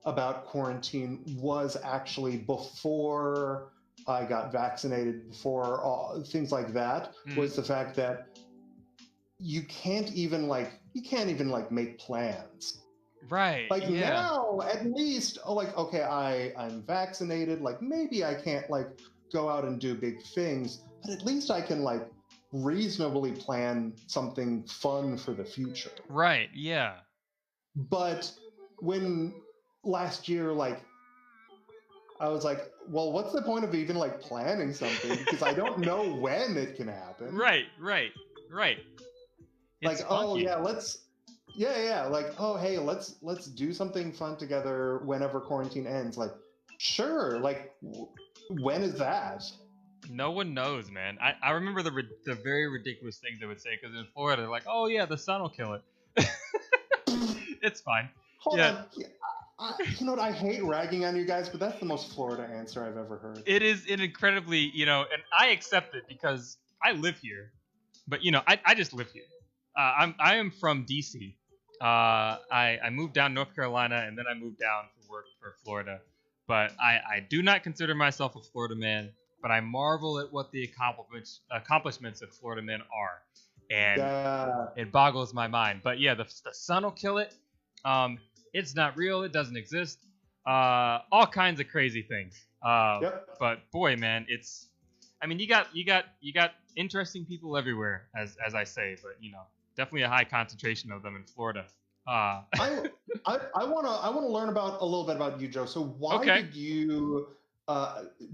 about quarantine was actually before I got vaccinated, before things like that, was the fact that you can't even make plans. Right. Like Yeah. now, at least, like, okay, I'm vaccinated. Like maybe I can't like go out and do big things, but at least I can like reasonably plan something fun for the future. Right. Yeah. But when last year, like, I was like, well, what's the point of even like planning something? Because I don't know when it can happen. Right. Right. Right. It's Like, oh funky. yeah, yeah, like, oh hey, let's do something fun together whenever quarantine ends. Like, sure, like, when is that? No one knows, man. I remember the very ridiculous things they would say because in Florida, they're like, oh yeah, the sun will kill it. It's fine. Hold Yeah, on. Yeah, you know what? I hate ragging on you guys, but that's the most Florida answer I've ever heard. it is an incredibly, and I accept it because I live here. But I just live here. I am from DC. I moved down North Carolina and then I moved down for work for Florida. But I do not consider myself a Florida man. But I marvel at what the accomplishments of Florida men are, and Yeah. it boggles my mind. But yeah, the sun will kill it. Um, it's not real. It doesn't exist. All kinds of crazy things. Yep. But boy, man, it's. I mean, you got interesting people everywhere, as I say. But definitely a high concentration of them in Florida. I wanna learn about a little bit about you, Joe. So why Okay. did you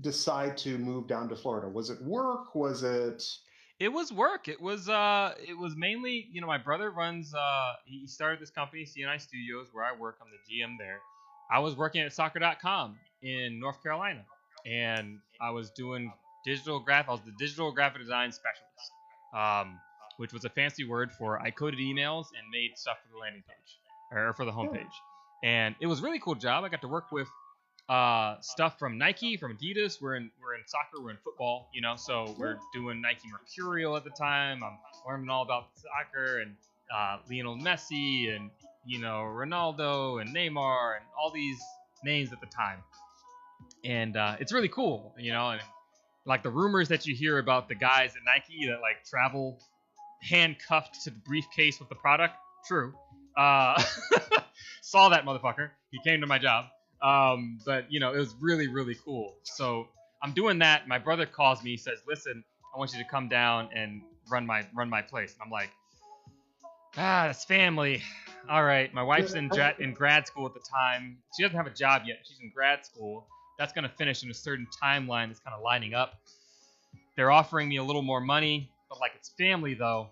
decide to move down to Florida? Was it work? Was it? It was work. It was mainly, my brother runs he started this company, CNI Studios, where I work. I'm the GM there. I was working at soccer.com in North Carolina, and I was doing I was the digital graphic design specialist. Which was a fancy word for I coded emails and made stuff for the landing page or for the Yeah. homepage. And it was a really cool job. I got to work with stuff from Nike, from Adidas. We're in soccer, we're in football, so we're doing Nike Mercurial at the time. I'm learning all about soccer and Lionel Messi and Ronaldo and Neymar and all these names at the time. And it's really cool, and like the rumors that you hear about the guys at Nike that like travel handcuffed to the briefcase with the product. True. Uh, saw that motherfucker. He came to my job. But it was really, really cool. So I'm doing that. My brother calls me, says, "Listen, I want you to come down and run my place." And I'm like, that's family. All right. My wife's in grad school at the time. She doesn't have a job yet. She's in grad school. That's gonna finish in a certain timeline that's kind of lining up. They're offering me a little more money, but like it's family though.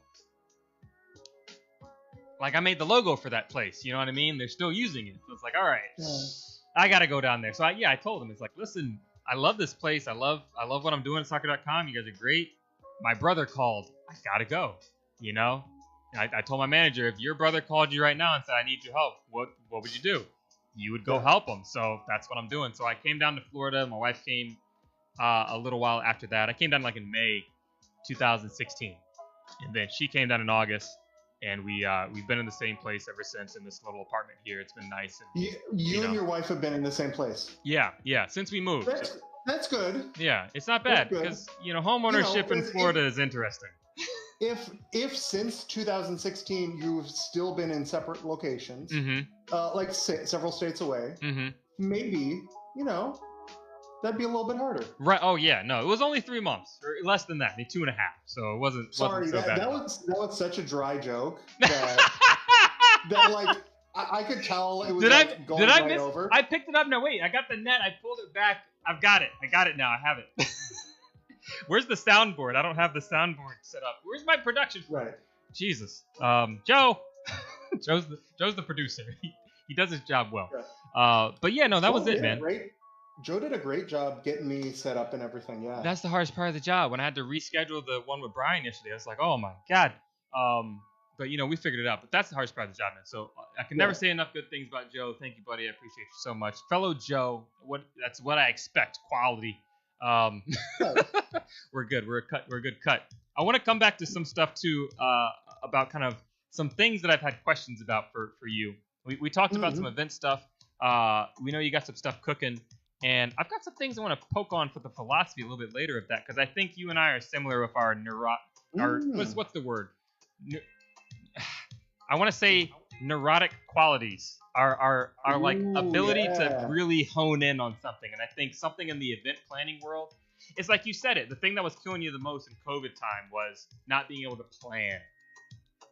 Like I made the logo for that place, you know what I mean? They're still using it. So it's like, all right, Yeah. I gotta go down there. So I told him, it's like, listen, I love this place. I love what I'm doing at soccer.com. You guys are great. My brother called. I gotta go. You know? I told my manager, if your brother called you right now and said, I need your help, what would you do? You would go Yeah. help him. So that's what I'm doing. So I came down to Florida. My wife came a little while after that. I came down like in May 2016. And then she came down in August. And we've been in the same place ever since in this little apartment here. It's been nice. And You and your wife have been in the same place. yeah, since we moved. That's good. Yeah, it's not That's bad good. because home ownership in Florida is interesting. If since 2016 you've still been in separate locations, like several states away, maybe that'd be a little bit harder. Right? Oh yeah, no, it was only 3 months or less than that, maybe 2.5. So it wasn't. Sorry, so bad. that was such a dry joke that like I could tell it was going right over. I picked it up. No, wait, I got the net. I pulled it back. I've got it. I got it now. I have it. Where's the soundboard? I don't have the soundboard set up. Where's my production? Right. Jesus. Joe. Joe's the producer. He does his job well. Yeah. But yeah, no, that was it, man. Great. Joe did a great job getting me set up and everything. Yeah. That's the hardest part of the job. When I had to reschedule the one with Brian yesterday, I was like, oh my god. But we figured it out. But that's the hardest part of the job, man. So I can never say enough good things about Joe. Thank you, buddy. I appreciate you so much, fellow Joe. That's what I expect. Quality. We're good. We're a good cut. I want to come back to some stuff too about kind of some things that I've had questions about for you. We talked about some event stuff. We know you got some stuff cooking, and I've got some things I want to poke on for the philosophy a little bit later of that, because I think you and I are similar with our what's the word? I want to say neurotic qualities. Our like ability to really hone in on something, and I think something in the event planning world. It's like you said it. The thing that was killing you the most in COVID time was not being able to plan.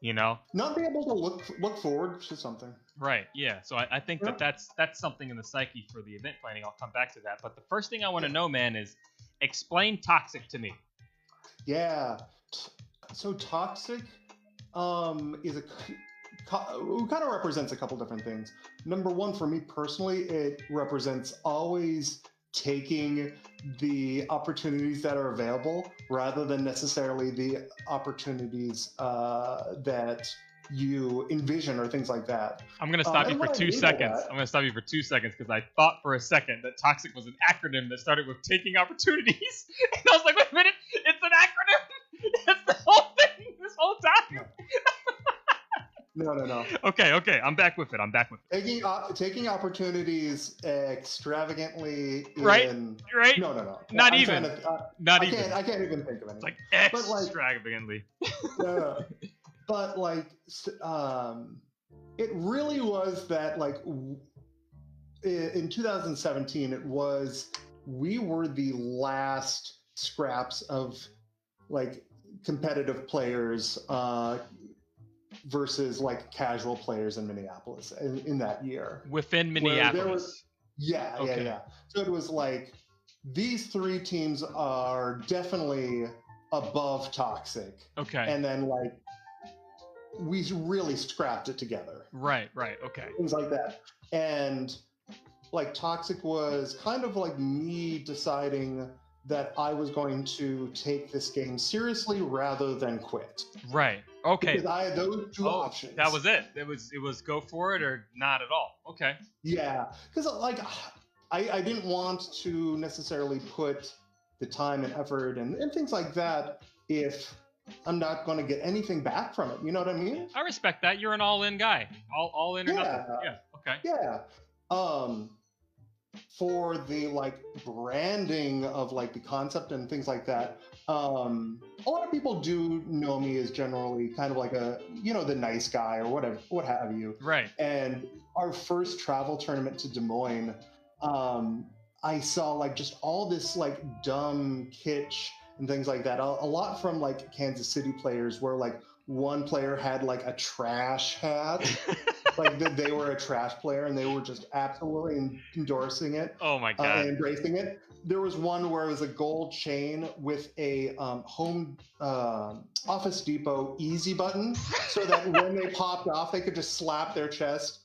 Not being able to look forward to something. Right. Yeah. So I think that's something in the psyche for the event planning. I'll come back to that. But the first thing I want to know, man, is explain toxic to me. Yeah. So toxic is kind of represents a couple different things. Number one, for me personally, it represents always taking the opportunities that are available rather than necessarily the opportunities that you envision or things like that. I'm going to stop you for 2 seconds. I'm going to stop you for 2 seconds because I thought for a second that toxic was an acronym that started with taking opportunities. And I was like, wait a minute, it's an acronym? That's the whole thing this whole time? No. Okay. I'm back with it. Taking opportunities extravagantly. Right. No. Not even. I can't even think of anything. It's like extravagantly. No. But like, it really was that like in 2017, we were the last scraps of like competitive players versus like casual players in Minneapolis in that year. Within Minneapolis. Yeah. So it was like these three teams are definitely above toxic. Okay. And then like we really scrapped it together. Right. Okay. Things like that. And like toxic was kind of like me deciding that I was going to take this game seriously rather than quit. Right. Okay. Because I had those two options. That was it. It was go for it or not at all. Okay. Yeah. Because like I didn't want to necessarily put the time and effort and things like that if I'm not going to get anything back from it. You know what I mean? I respect that. You're an all-in guy. All in or nothing. Yeah. Okay. Yeah. For the like branding of like the concept and things like that, a lot of people do know me as generally kind of like the nice guy or whatever, what have you. Right. And our first travel tournament to Des Moines, I saw like just all this like dumb kitsch and things like that. A lot from like Kansas City players where like one player had like a trash hat. Like they were a trash player and they were just absolutely endorsing it. Oh my God. And embracing it. There was one where it was a gold chain with a home Office Depot easy button so that when they popped off, they could just slap their chest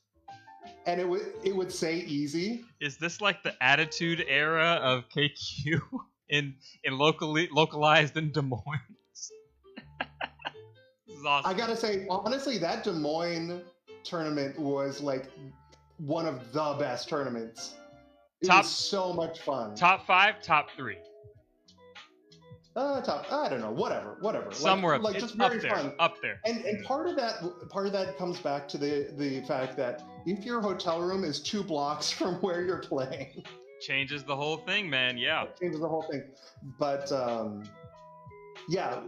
and it would say easy. Is this like the Attitude Era of KQ in localized in Des Moines? This is awesome. I gotta say, honestly, that Des Moines tournament was like one of the best tournaments. It was so much fun. Top 5, top 3. I don't know, whatever. Somewhere like it's just very up there, fun. up there. And part of that comes back to the fact that if your hotel room is 2 blocks from where you're playing, changes the whole thing, man. Yeah. It changes the whole thing. But yeah,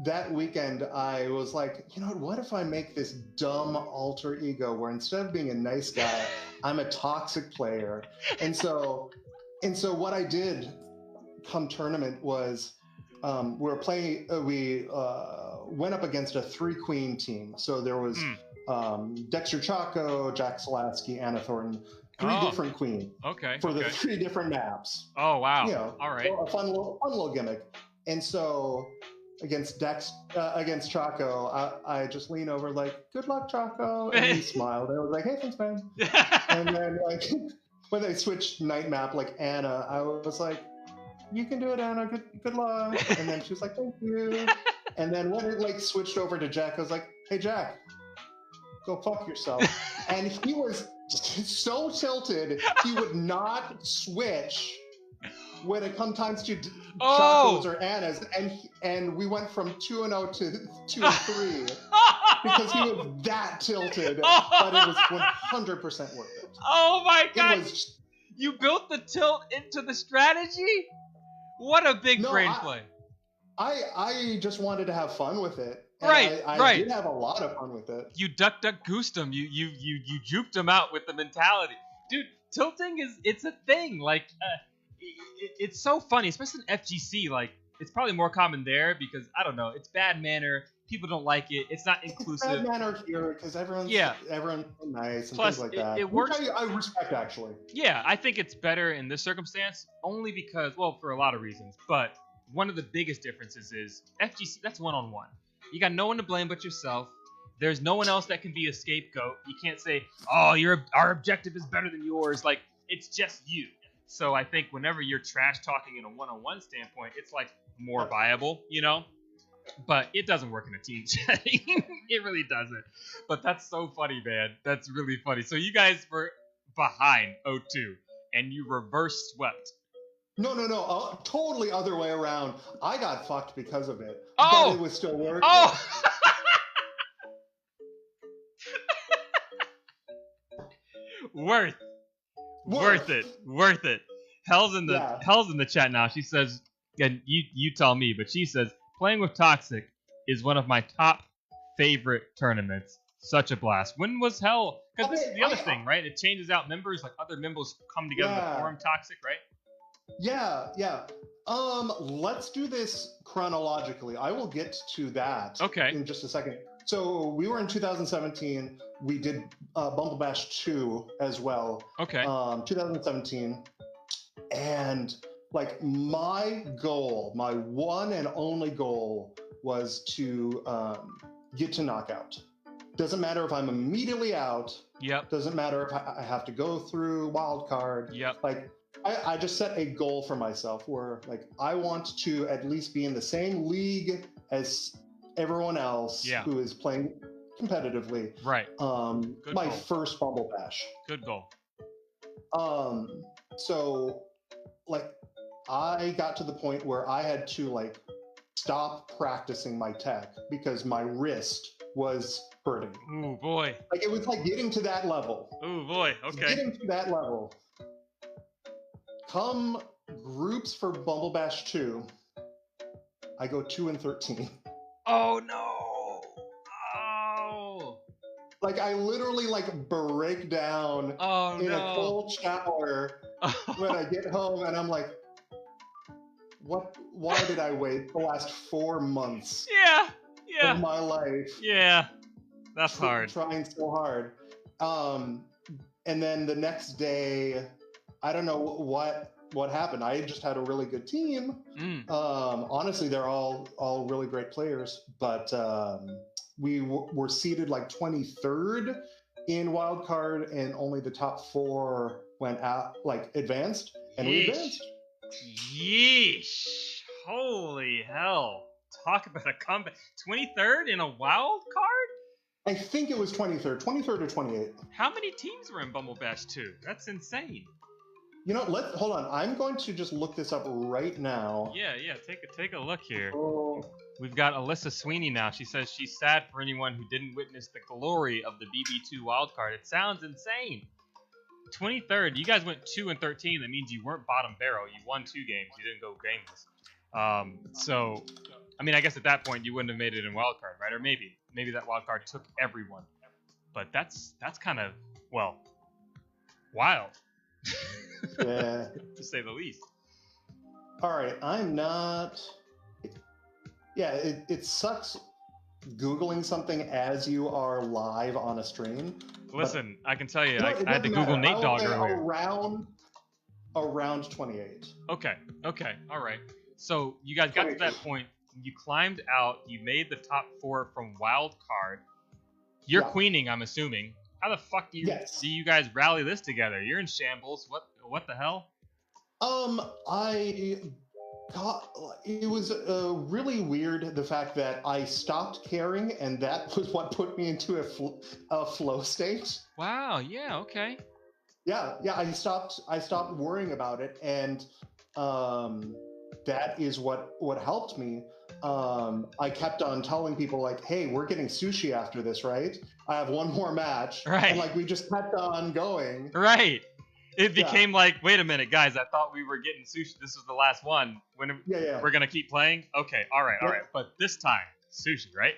that weekend I was like, you know what if I make this dumb alter ego where instead of being a nice guy, I'm a toxic player. And so what I did come tournament was we went up against a 3-queen team. So there was Dexter Chaco, Jack Solaski, Anna Thornton, 3 different queens. Okay. For the 3 different maps. Oh wow. All right. So a fun little gimmick. And so against Chaco, I just lean over like, good luck, Chaco, and he smiled. I was like, hey, thanks, man. And then like when they switched night map, like Anna, I was like, you can do it, Anna. Good luck. And then she was like, thank you. And then when it like switched over to Jack, I was like, hey, Jack, go fuck yourself. And he was so tilted, he would not switch when it comes times to Chaco's or Anna's, and we went from 2-0 to 2-3. because he was that tilted, but it was 100% worth it. Oh my god! It was. You built the tilt into the strategy? What a big brain play. I just wanted to have fun with it. And Right, I did have a lot of fun with it. You duck goosed him. You juked him out with the mentality. Dude, tilting it's a thing. Like it's so funny, especially in FGC. Like it's probably more common there because I don't know, it's bad manner. People don't like it. It's not inclusive. It's bad manner here because everyone's nice and plus, things like that. It works. Which I respect actually. Yeah, I think it's better in this circumstance only because, well, for a lot of reasons. But one of the biggest differences is FGC. That's one-on-one. You got no one to blame but yourself. There's no one else that can be a scapegoat. You can't say, "Oh, our objective is better than yours." Like it's just you. So I think whenever you're trash talking in a one-on-one standpoint, it's like more viable, you know. But it doesn't work in a team setting. It really doesn't. But that's so funny, man. That's really funny. So you guys were behind 0-2, and you reverse swept. No. Totally other way around. I got fucked because of it. Oh! But it was still working. Oh! Worth it. Hell's in the chat now. She says, and you tell me, but she says, playing with Toxic is one of my top favorite tournaments. Such a blast. When was Hell? Because this is the other thing, right? It changes out members, like other members come together to form Toxic, right? Yeah. Let's do this chronologically. I will get to that in just a second. So we were in 2017. We did Bumble Bash 2 as well. 2017. And like my goal, my one and only goal was to get to knockout. Doesn't matter if I'm immediately out. Yep. Doesn't matter if I have to go through wild card. Yep. Like I just set a goal for myself where like I want to at least be in the same league as everyone else who is playing competitively. Right. My first Bumble Bash. Good goal. So like I got to the point where I had to like stop practicing my tech because my wrist was hurting. Ooh boy. Like it was like getting to that level. Ooh boy. Okay. Getting to that level. Come groups for Bumble Bash 2, I go 2-13. Oh no! Oh! Like I literally like break down in a cold shower when I get home, and I'm like, "What? Why did I wait the last 4 months? Of my life? Yeah, that's hard. Trying so hard." And then the next day, I don't know what happened. I just had a really good team. Honestly, they're all really great players, but we were seeded like 23rd in wild card, and only the top 4 went out, like advanced, and we advanced. Yeesh! Holy hell! Talk about a comeback. 23rd in a wild card? I think it was 23rd or 28th. How many teams were in Bumble Bash 2? That's insane. You know, hold on. I'm going to just look this up right now. Yeah. Take a look here. We've got Alyssa Sweeney now. She says she's sad for anyone who didn't witness the glory of the BB2 wildcard. It sounds insane. 23rd. You guys went 2-13. That means you weren't bottom barrel. You won 2 games. You didn't go gameless. So, I mean, I guess at that point you wouldn't have made it in wildcard, right? Or maybe that wildcard took everyone. But that's kind of, well, wild. Yeah. To say the least. All right, I'm not. Yeah, it sucks Googling something as you are live on a stream. Listen, I can tell you, I had to Google Nate Dogg earlier. Around 28. Okay, all right. So you guys got to that point. You climbed out. You made the top 4 from wild card. You're queening, I'm assuming. How the fuck do you guys rally this together? You're in shambles. What the hell? It was really weird, the fact that I stopped caring, and that was what put me into a flow state. Wow. Yeah. Okay. Yeah. I stopped worrying about it, and that is what helped me. I kept on telling people like, hey, we're getting sushi after this, right? I have one more match. Right. And like we just kept on going. Right. It became like, wait a minute, guys, I thought we were getting sushi. This was the last one. When we're gonna keep playing? Okay, all right. But this time, sushi, right?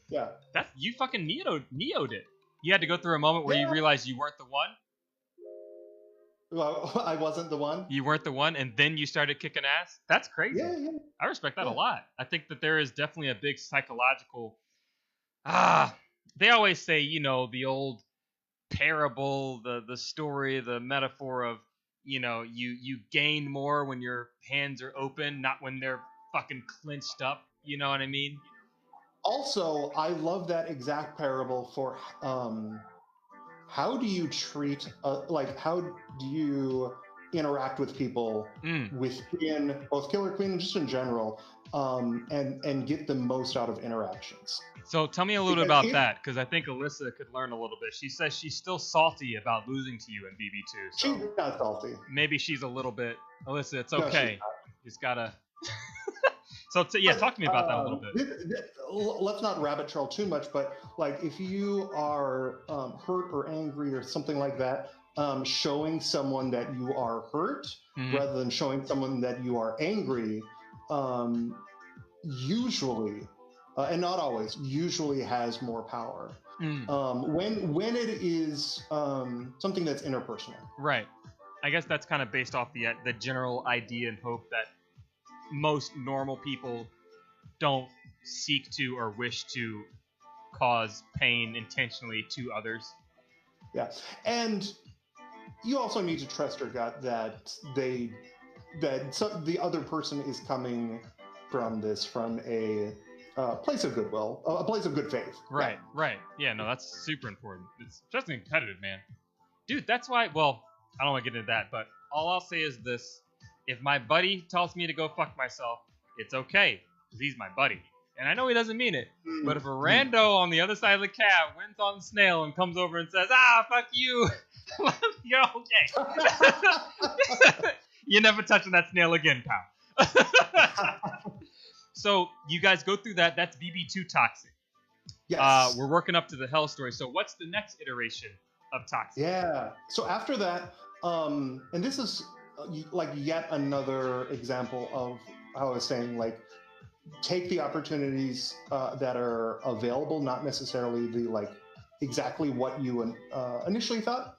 Yeah. That's you fucking neo'd it. You had to go through a moment where you realized you weren't the one. Well, I wasn't the one. You weren't the one, and then you started kicking ass? That's crazy. Yeah. I respect that a lot. I think that there is definitely a big psychological... they always say, you know, the old parable, the story, the metaphor of, you know, you gain more when your hands are open, not when they're fucking clenched up. You know what I mean? Also, I love that exact parable for how do you treat, like, how do you interact with people within both Killer Queen and just in general, and get the most out of interactions. So tell me a little bit about that, because I think Alyssa could learn a little bit. She says she's still salty about losing to you in BB2. So she's not salty. Maybe she's a little bit. Alyssa, it's okay. You just gotta... So talk to me about that a little bit. Let's not rabbit trail too much, but like if you are hurt or angry or something like that, showing someone that you are hurt rather than showing someone that you are angry, usually, and not always, usually has more power. When it is something that's interpersonal. Right. I guess that's kind of based off the general idea and hope that most normal people don't seek to or wish to cause pain intentionally to others. Yeah, and you also need to trust your gut that the other person is coming from a place of goodwill, a place of good faith. Right, right. Yeah, no, that's super important. It's just competitive, man. Dude, that's why, well, I don't want to get into that, but all I'll say is this. If my buddy tells me to go fuck myself, it's okay, because he's my buddy. And I know he doesn't mean it, but if a rando on the other side of the cab wins on the snail and comes over and says, fuck you, you're okay. You're never touching that snail again, pal. So you guys go through that. That's BB2 Toxic. Yes. We're working up to the Hell story. So what's the next iteration of Toxic? Yeah. So after that, and this is like yet another example of how I was saying, like, take the opportunities that are available, not necessarily the like exactly what you initially thought.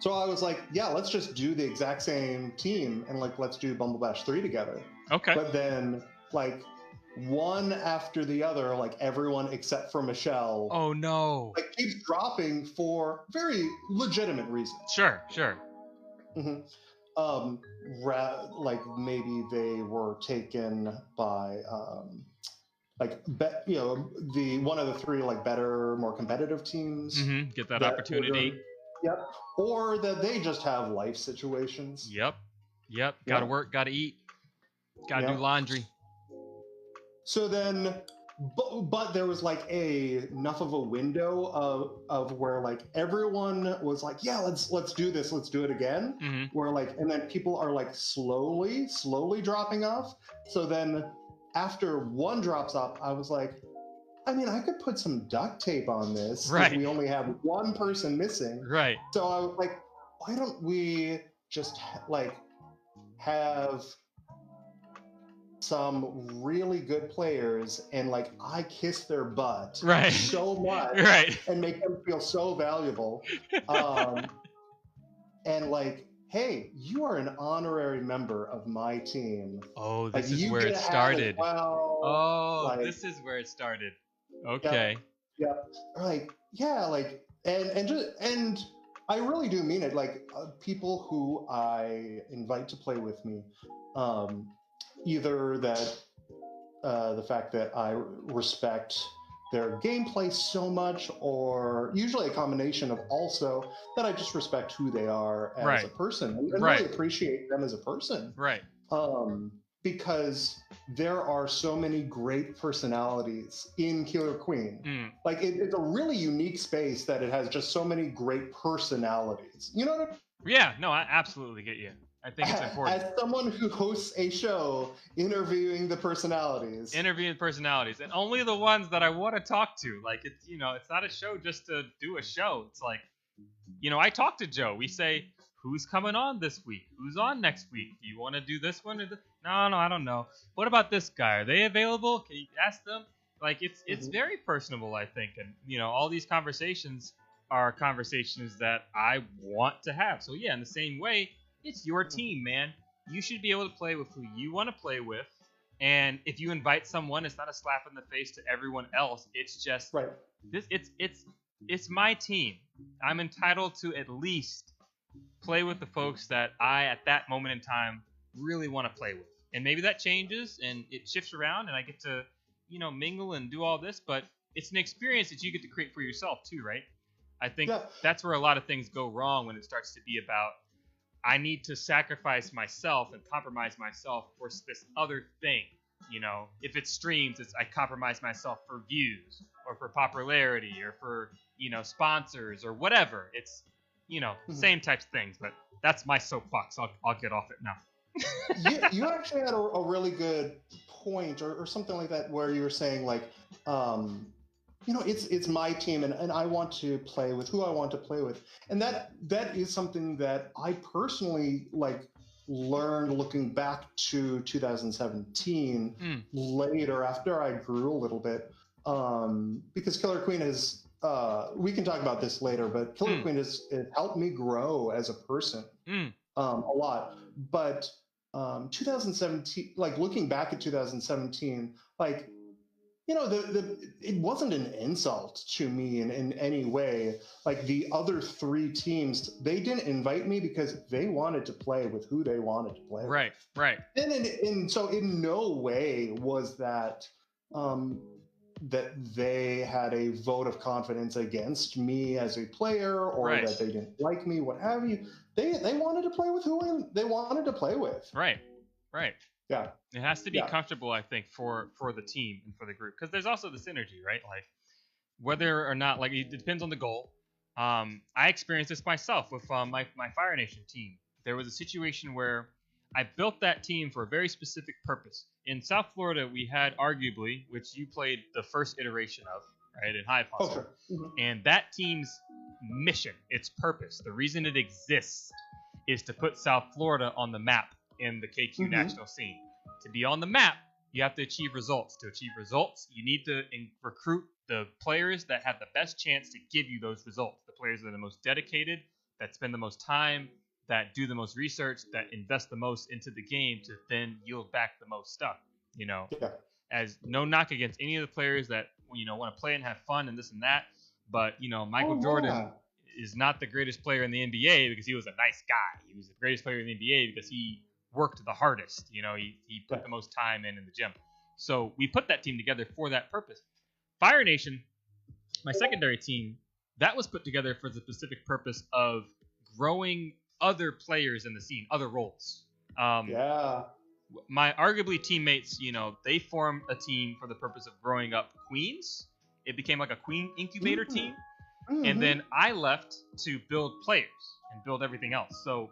So I was like, yeah, let's just do the exact same team and like let's do Bumble Bash 3 together. Okay. But then like one after the other, like everyone except for Michelle. Oh no. Like keeps dropping for very legitimate reasons. Sure. Like maybe they were taken by the one of the three like better, more competitive teams. Get that opportunity. Yep. Or that they just have life situations. Yep. Gotta work, gotta eat, gotta do laundry. So then, but there was like enough of a window of where like everyone was like, yeah, let's do this, let's do it again. Where like, and then people are like slowly dropping off. So then after one drops off, I was like, I mean, I could put some duct tape on this. Right. We only have one person missing. Right. So I was like, why don't we just like have some really good players and like I kiss their butt so much and make them feel so valuable. And like, hey, you are an honorary member of my team. Oh, this is where it started. This is where it started. Okay. Yeah. Like, yeah, like, and I really do mean it. Like, people who I invite to play with me, either that the fact that I respect their gameplay so much, or usually a combination of also that I just respect who they are as a person and really appreciate them as a person. Right. Because there are so many great personalities in Killer Queen. Like it's a really unique space that it has just so many great personalities. You know what I mean? Yeah, no, I absolutely get you. I think it's important. As someone who hosts a show, interviewing the personalities. Interviewing personalities, and only the ones that I want to talk to. Like, it's, it's not a show just to do a show. It's like, I talk to Joe. We say, who's coming on this week? Who's on next week? Do you want to do this one? No, I don't know. What about this guy? Are they available? Can you ask them? Like, it's very personable, I think. And, all these conversations are conversations that I want to have. So, yeah, in the same way, it's your team, man. You should be able to play with who you want to play with. And if you invite someone, it's not a slap in the face to everyone else. It's just right. It's my team. I'm entitled to at least play with the folks that I, at that moment in time, really want to play with. And maybe that changes and it shifts around and I get to, mingle and do all this. But it's an experience that you get to create for yourself too, right? I think that's where a lot of things go wrong when it starts to be about, I need to sacrifice myself and compromise myself for this other thing. If it's streams, I compromise myself for views or for popularity or for, sponsors or whatever. It's, same types of things, but that's my soapbox. I'll get off it now. You actually had a really good point or something like that where you were saying like, it's my team and I want to play with who I want to play with. And that is something that I personally learned looking back to 2017 later after I grew a little bit. Because Killer Queen has, we can talk about this later, but Killer Queen has helped me grow as a person a lot. But 2017, looking back at 2017, it wasn't an insult to me in any way. Like the other three teams, they didn't invite me because they wanted to play with who they wanted to play with. Right. And so in no way was that that they had a vote of confidence against me as a player or that they didn't like me, what have you. They wanted to play with who they wanted to play with. Right. Yeah. It has to be comfortable, I think, for the team and for the group. Because there's also the synergy, right? Like, whether or not, it depends on the goal. I experienced this myself with my Fire Nation team. There was a situation where I built that team for a very specific purpose. In South Florida, we had arguably, which you played the first iteration of, right, in High Apostle. Sure. Mm-hmm. And that team's mission, its purpose, the reason it exists is to put South Florida on the map in the KQ national scene. To be on the map, you have to achieve results. To achieve results, you need to recruit the players that have the best chance to give you those results. The players that are the most dedicated, that spend the most time, that do the most research, that invest the most into the game to then yield back the most stuff. As no knock against any of the players that want to play and have fun and this and that, but Michael Jordan is not the greatest player in the NBA because he was a nice guy. He was the greatest player in the NBA because he worked the hardest. He put the most time in the gym. So we put that team together for that purpose. Fire Nation, my secondary team, that was put together for the specific purpose of growing other players in the scene, other roles. My arguably teammates, they formed a team for the purpose of growing up queens. It became like a queen incubator team. And then I left to build players and build everything else. So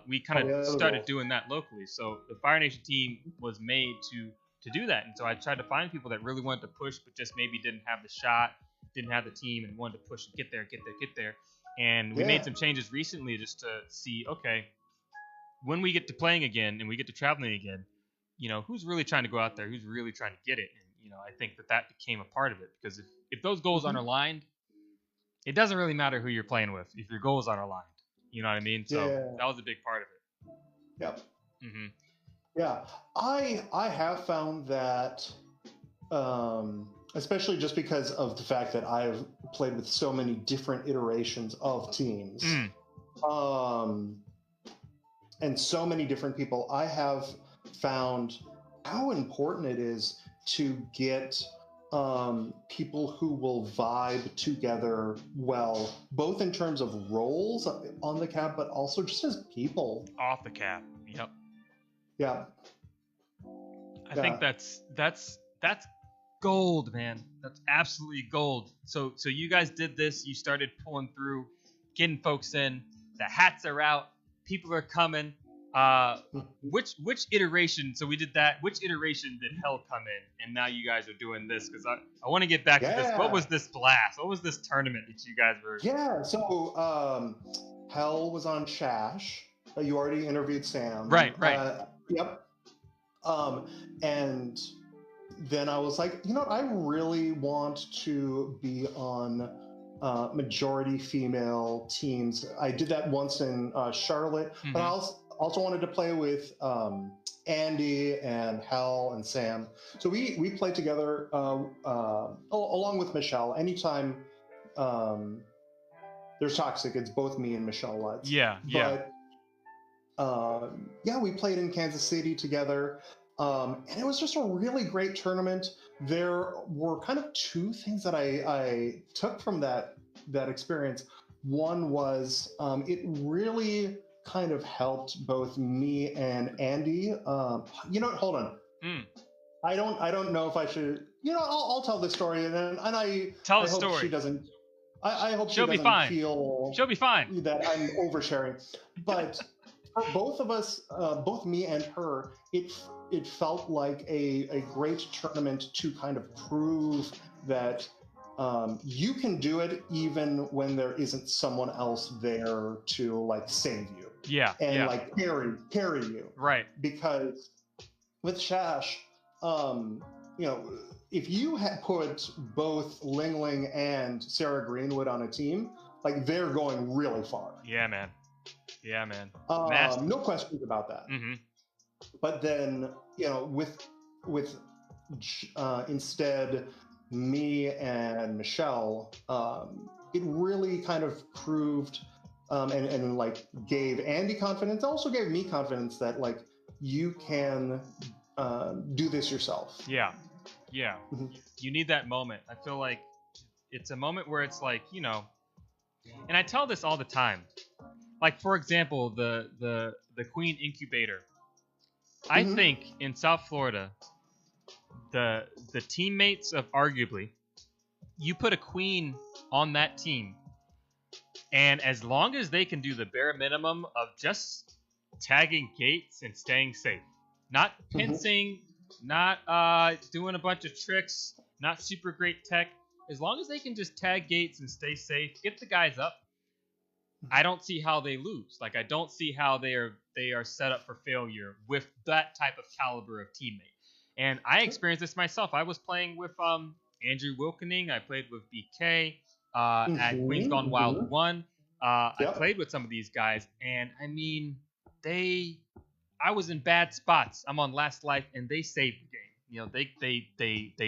we kind of started doing that locally. So the Fire Nation team was made to do that. And so I tried to find people that really wanted to push, but just maybe didn't have the shot, didn't have the team, and wanted to push and get there. And we made some changes recently just to see, okay, when we get to playing again and we get to traveling again, who's really trying to go out there, who's really trying to get it. And, I think that became a part of it because if those goals aren't aligned, it doesn't really matter who you're playing with if your goals aren't aligned. You know what I mean? So that was a big part of it. Yep. Mm-hmm. Yeah. I have found that, especially just because of the fact that I've played with so many different iterations of teams, and so many different people, I have found how important it is to get people who will vibe together well, both in terms of roles on the cap, but also just as people. Off the cap. Yep. Yeah. I think that's gold, man. That's absolutely gold. So you guys did this. You started pulling through, getting folks in. The hats are out. People are coming. which iteration? So we did that. Which iteration did Hell come in, and now you guys are doing this? Because I want to get back to this. What was this blast? What was this tournament that you guys were? Yeah. So Hell was on Shash. You already interviewed Sam. Right. Yep. And then I was like, you know what? I really want to be on majority female teams. I did that once in Charlotte, but I also wanted to play with Andy and Hal and Sam. So we played together along with Michelle. Anytime there's Toxic, it's both me and Michelle Lutz. Yeah. But yeah, we played in Kansas City together. And it was just a really great tournament. There were kind of two things that I took from that experience. One was it really kind of helped both me and Andy. You know what? Hold on. I don't know if I should. You know, I'll tell this story, and I tell the hope story. She doesn't. I hope she'll she doesn't be fine. feel. She'll be fine. That I'm oversharing, but for both of us, both me and her, it felt like a great tournament to kind of prove that you can do it even when there isn't someone else there to like save you. Yeah. And like carry you. Right. Because with Shash, you know, if you had put both Ling Ling and Sarah Greenwood on a team, like they're going really far. Yeah, man. No questions about that. But then, you know, with instead me and Michelle, it really kind of proved and like gave Andy confidence, also gave me confidence that like you can do this yourself. Yeah. You need that moment. I feel like it's a moment where it's like, you know, and I tell this all the time. Like, for example, the Queen Incubator. I think in South Florida, the teammates of arguably, you put a queen on that team, and as long as they can do the bare minimum of just tagging gates and staying safe, not pincing, not doing a bunch of tricks, not super great tech, as long as they can just tag gates and stay safe, get the guys up, I don't see how they lose. Like, I don't see how they are set up for failure with that type of caliber of teammate. And I experienced this myself. I was playing with Andrew Wilkening. I played with BK at Queens Gone Wild 1. I played with some of these guys, and I mean, I was in bad spots. I'm on last life, and they saved the game. You know, they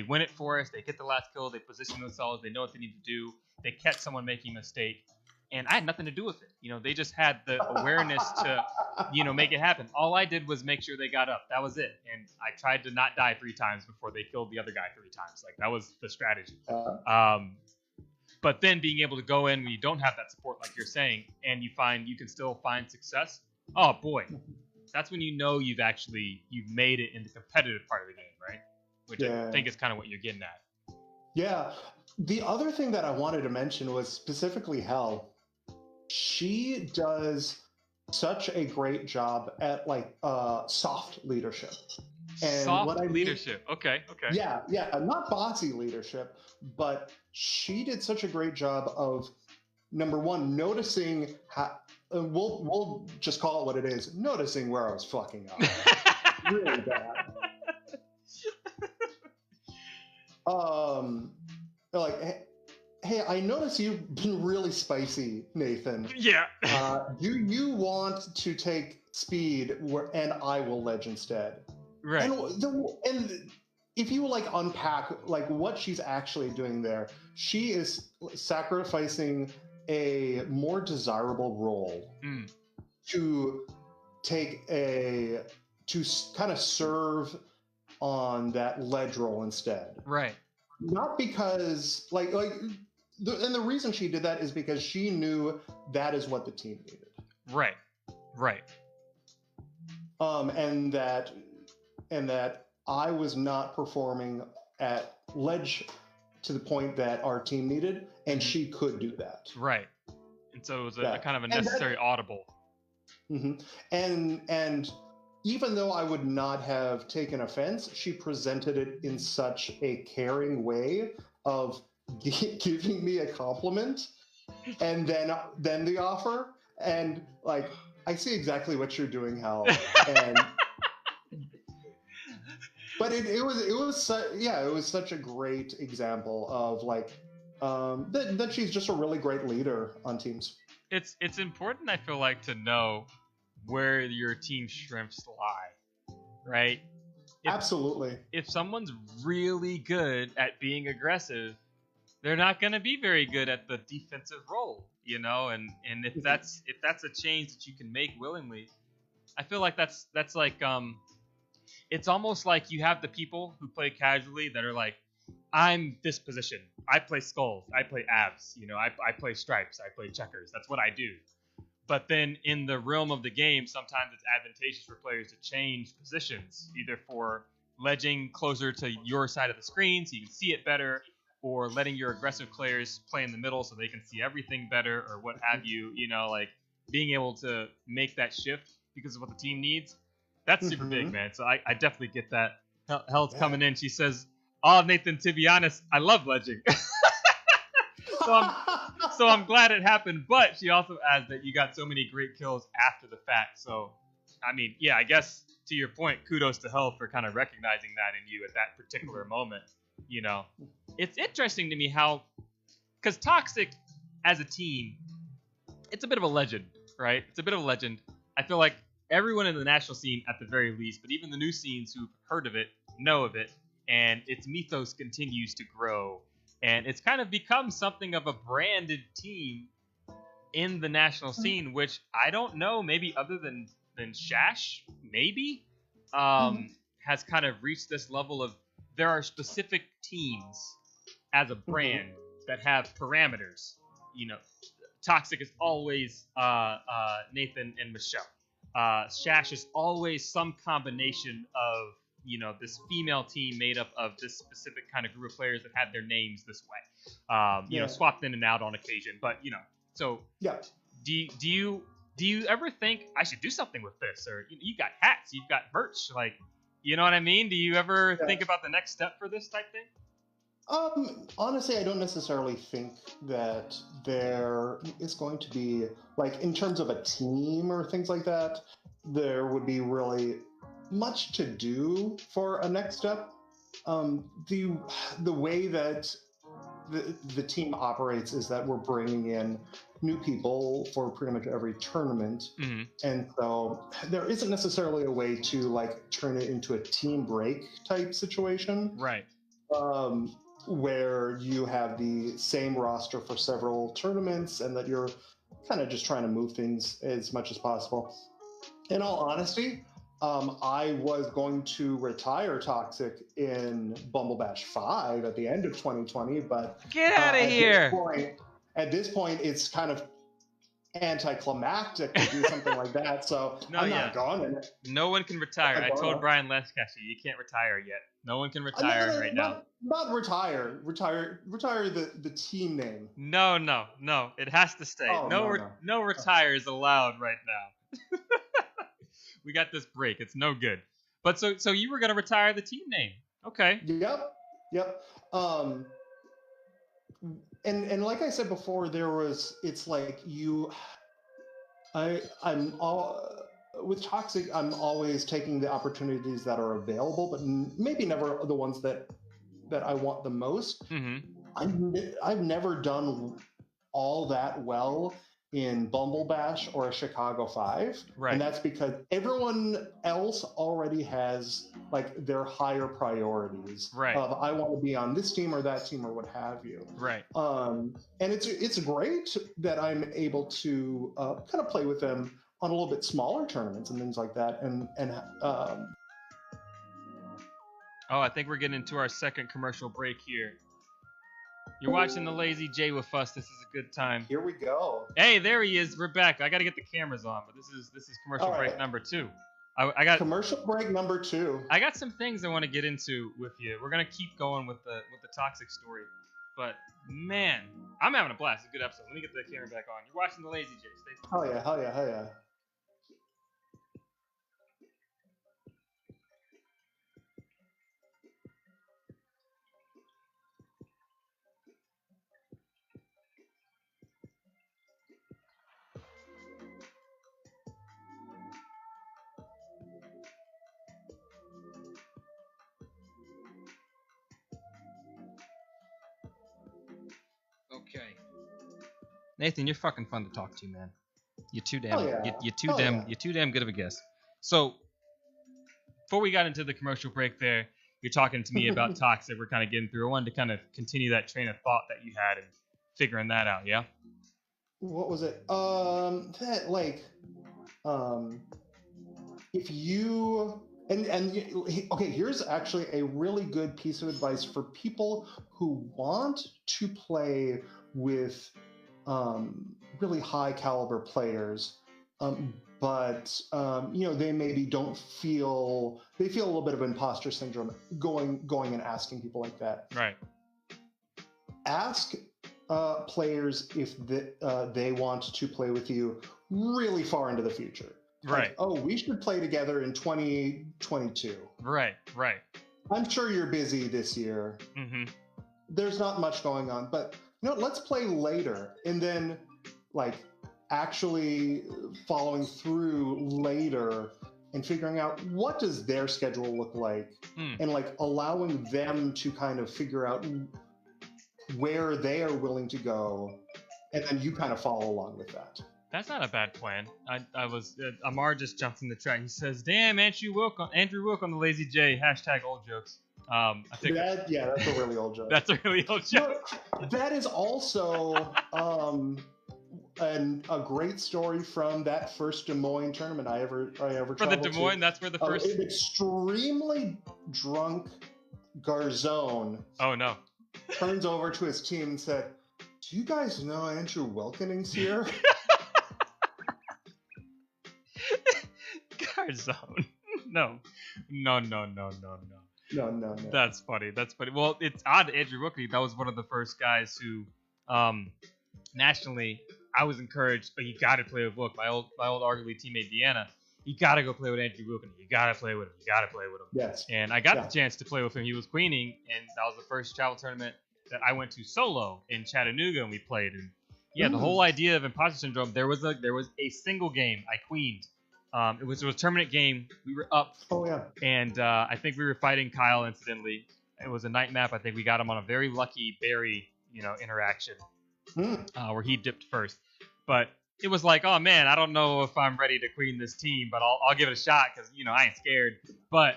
win it for us. They get the last kill. They position themselves. They know what they need to do. They catch someone making a mistake. And I had nothing to do with it. You know, they just had the awareness to, you know, make it happen. All I did was make sure they got up. That was it. And I tried to not die 3 times before they killed the other guy 3 times. Like, that was the strategy. But then being able to go in when you don't have that support, like you're saying, and you can still find success. Oh boy, that's when you know you've made it in the competitive part of the game, right? Which I think is kind of what you're getting at. Yeah. The other thing that I wanted to mention was specifically Hell. She does such a great job at like soft leadership. And soft leadership. Okay. Yeah, not bossy leadership, but she did such a great job of, number one, noticing how. We'll just call it what it is. Noticing where I was fucking up. Really bad. Like, hey, I notice you've been really spicy, Nathan. Yeah. Do you want to take speed and I will ledge instead? Right. And if you like unpack like what she's actually doing there, she is sacrificing a more desirable role to kind of serve on that ledge role instead. Right. Not because and the reason she did that is because she knew that is what the team needed. Right. And that I was not performing at ledge to the point that our team needed, and she could do that. Right. And so it was a kind of a necessary audible. hmm And even though I would not have taken offense, she presented it in such a caring way of giving me a compliment, and then the offer, and like, I see exactly what you're doing, Hal, and but yeah, it was such a great example of like, that she's just a really great leader on teams. It's important, I feel like, to know where your team strengths lie, right? If Absolutely. if someone's really good at being aggressive, they're not going to be very good at the defensive role, and if that's a change that you can make willingly, I feel like that's like it's almost like you have the people who play casually that are like, I'm this position. I play skulls. I play abs. I play stripes. I play checkers. That's what I do. But then in the realm of the game, sometimes it's advantageous for players to change positions, either for ledging closer to your side of the screen so you can see it better, or letting your aggressive players play in the middle so they can see everything better, or what have you. Like being able to make that shift because of what the team needs. That's super big, hmm man. So I definitely get that. Hell's Yeah. coming in. She says, "Oh, Nathan, to be honest, I love ledging." So I'm glad it happened, but she also adds that you got so many great kills after the fact. So, I mean, yeah, I guess to your point, kudos to Hell for kind of recognizing that in you at that particular moment. You know, it's interesting to me how, because Toxic as a team, it's a bit of a legend, right? It's a bit of a legend. I feel like everyone in the national scene, at the very least, but even the new scenes who've heard of it, know of it, and its mythos continues to grow. And it's kind of become something of a branded team in the national scene, which I don't know, maybe other than Shash, maybe, has kind of reached this level of there are specific teams as a brand that have parameters. You know, Toxic is always Nathan and Michelle. Shash is always some combination of this female team made up of this specific kind of group of players that have their names this way. Yeah. Swapped in and out on occasion, but so Yeah. do you ever think I should do something with this, or you got hats, you've got merch, like, you know what I mean? Do you ever Yeah. think about the next step for this type thing? Honestly, I don't necessarily think that there is going to be, like, in terms of a team or things like that, there would be really much to do for a next step. The way that the team operates is that we're bringing in new people for pretty much every tournament, Mm-hmm. and so there isn't necessarily a way to like turn it into a team break type situation, Right. um, where you have the same roster for several tournaments and that you're kind of just trying to move things as much as possible. In all honesty, I was going to retire Toxic in Bumble Bash 5 at the end of 2020, but Get out of here. at this point, it's kind of anticlimactic to do something like that. So No, I'm yeah. not going. No one can retire. I told Brian Lescashy, you can't retire yet. No one can retire right now. Not retire. Retire the team name. No. It has to stay. Oh, no retire is allowed right now. We got this break. It's no good. But so you were gonna retire the team name. Okay. Yep. And like I said before, it's like I'm all with Toxic. I'm always taking the opportunities that are available, but maybe never the ones that I want the most. Mm-hmm. I've never done all that well in Bumble Bash or a Chicago 5. Right. And that's because everyone else already has like their higher priorities Right. of I want to be on this team or that team or what have you. Right. And it's great that I'm able to kind of play with them on a little bit smaller tournaments and things like that. Oh, I think we're getting into our second commercial break here. You're watching the Lazy J with us. This is a good time. Here we go. Hey, there he is. We're back. I got to get the cameras on, but this is commercial break number 2. I got commercial break number 2. I got some things I want to get into with you. We're gonna keep going with the Toxic story, but man, I'm having a blast. It's a good episode. Let me get the camera back on. You're watching the Lazy J. Stay tuned. Hell yeah. Nathan, you're fucking fun to talk to, man. You're too damn. Oh, yeah. You're too damn good of a guest. So, before we got into the commercial break, there, you're talking to me about Toxic. We're kind of getting through. I wanted to kind of continue that train of thought that you had and figuring that out. Yeah. What was it? If you okay, here's actually a really good piece of advice for people who want to play with really high caliber players, but they maybe they feel a little bit of imposter syndrome going and asking people like that. Right. Ask players if they want to play with you really far into the future. Right. Like, oh, we should play together in 2022. Right. I'm sure you're busy this year. Mm-hmm. There's not much going on, but let's play later. And then, like, actually following through later and figuring out what does their schedule look like, and like allowing them to kind of figure out where they are willing to go, and then you kind of follow along with that. That's not a bad plan. Amar just jumped in the chat. He says, "Damn, Andrew Wilk on the Lazy J # old jokes." I think that's a really old joke. That's a really old joke. That is also a great story from that first Des Moines tournament I ever For traveled the Des Moines, to. that's where the first an extremely drunk Garzone. Oh no. Turns over to his team and said, "Do you guys know Andrew Wilkening's here?" Garzone. No. No. That's funny. Well, it's odd. Andrew Wilkening, that was one of the first guys who, nationally, I was encouraged. But you got to play with Wilk. My old arguably teammate Deanna. You got to go play with Andrew Wilkening. You got to play with him. Yes. And I got the chance to play with him. He was queening, and that was the first travel tournament that I went to solo in Chattanooga, and we played. And the whole idea of imposter syndrome. There was a single game I queened. It was a tournament game. We were up. Oh yeah. And I think we were fighting Kyle incidentally. It was a night map. I think we got him on a very lucky berry, interaction where he dipped first. But it was like, oh man, I don't know if I'm ready to queen this team, but I'll give it a shot because I ain't scared. But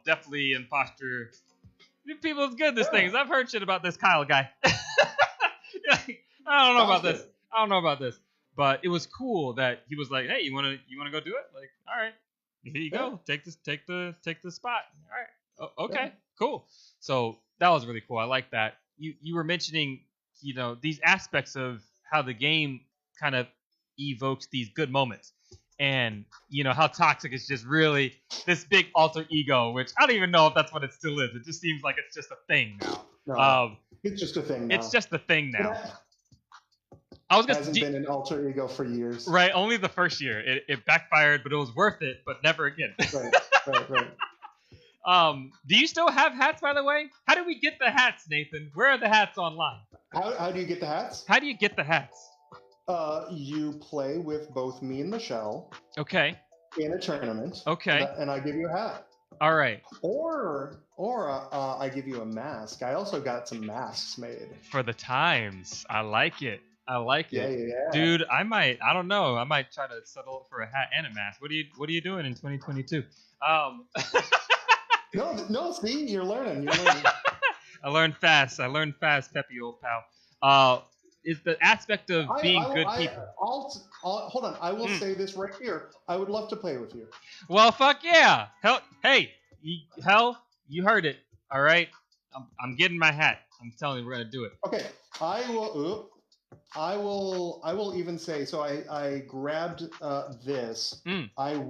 definitely imposter. People, it's good. This thing. I've heard shit about this Kyle guy. I don't know about this. But it was cool that he was like, "Hey, you wanna go do it?" Like, all right, here you go. Take the spot. All right, okay, cool. So that was really cool. I like that. You were mentioning, these aspects of how the game kind of evokes these good moments, and how Toxic is just really this big alter ego, which I don't even know if that's what it still is. It just seems like it's just a thing now. No, it's just a thing now. It's just a thing now. Hasn't been an alter ego for years. Right, only the first year. It backfired, but it was worth it, but never again. Right. Do you still have hats, by the way? How do we get the hats, Nathan? Where are the hats online? How do you get the hats? How do you get the hats? You play with both me and Michelle. Okay. In a tournament. Okay. And I give you a hat. All right. Or I give you a mask. I also got some masks made. For the times. I like it. Yeah. Dude, I might try to settle for a hat and a mask. What are you doing in 2022? No, see, you're learning. I learned fast, Peppy old pal. Is the aspect of being good people. Hold on. I will say this right here. I would love to play with you. Well, fuck yeah. You heard it. All right. I'm getting my hat. I'm telling you, we're gonna do it. Okay. I will even say, so I grabbed this. I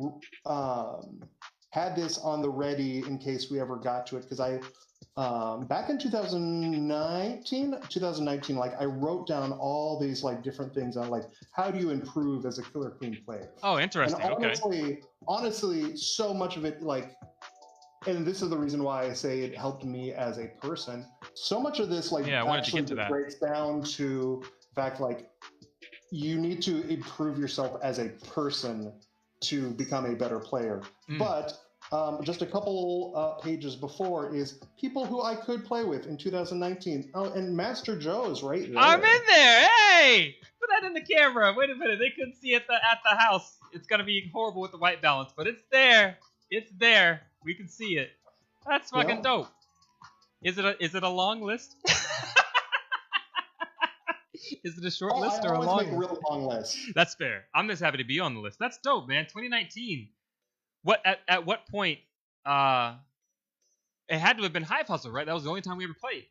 had this on the ready in case we ever got to it, because I back in 2019, like I wrote down all these like different things on like how do you improve as a Killer Queen player. Oh, interesting. And honestly, so much of it, like, and this is the reason why I say it helped me as a person. So much of this, like, actually breaks down to the fact, like, you need to improve yourself as a person to become a better player. But just a couple pages before is people who I could play with in 2019. Oh, and Master Joe is right there. I'm in there. Hey, put that in the camera. Wait a minute, they couldn't see it at the house. It's gonna be horrible with the white balance, but it's there. It's there. We can see it. That's fucking dope. Is it a long list? Is it a short list or a long? I always make a real long list. That's fair. I'm just happy to be on the list. That's dope, man. 2019. What at what point? It had to have been Hive Hustle, right? That was the only time we ever played.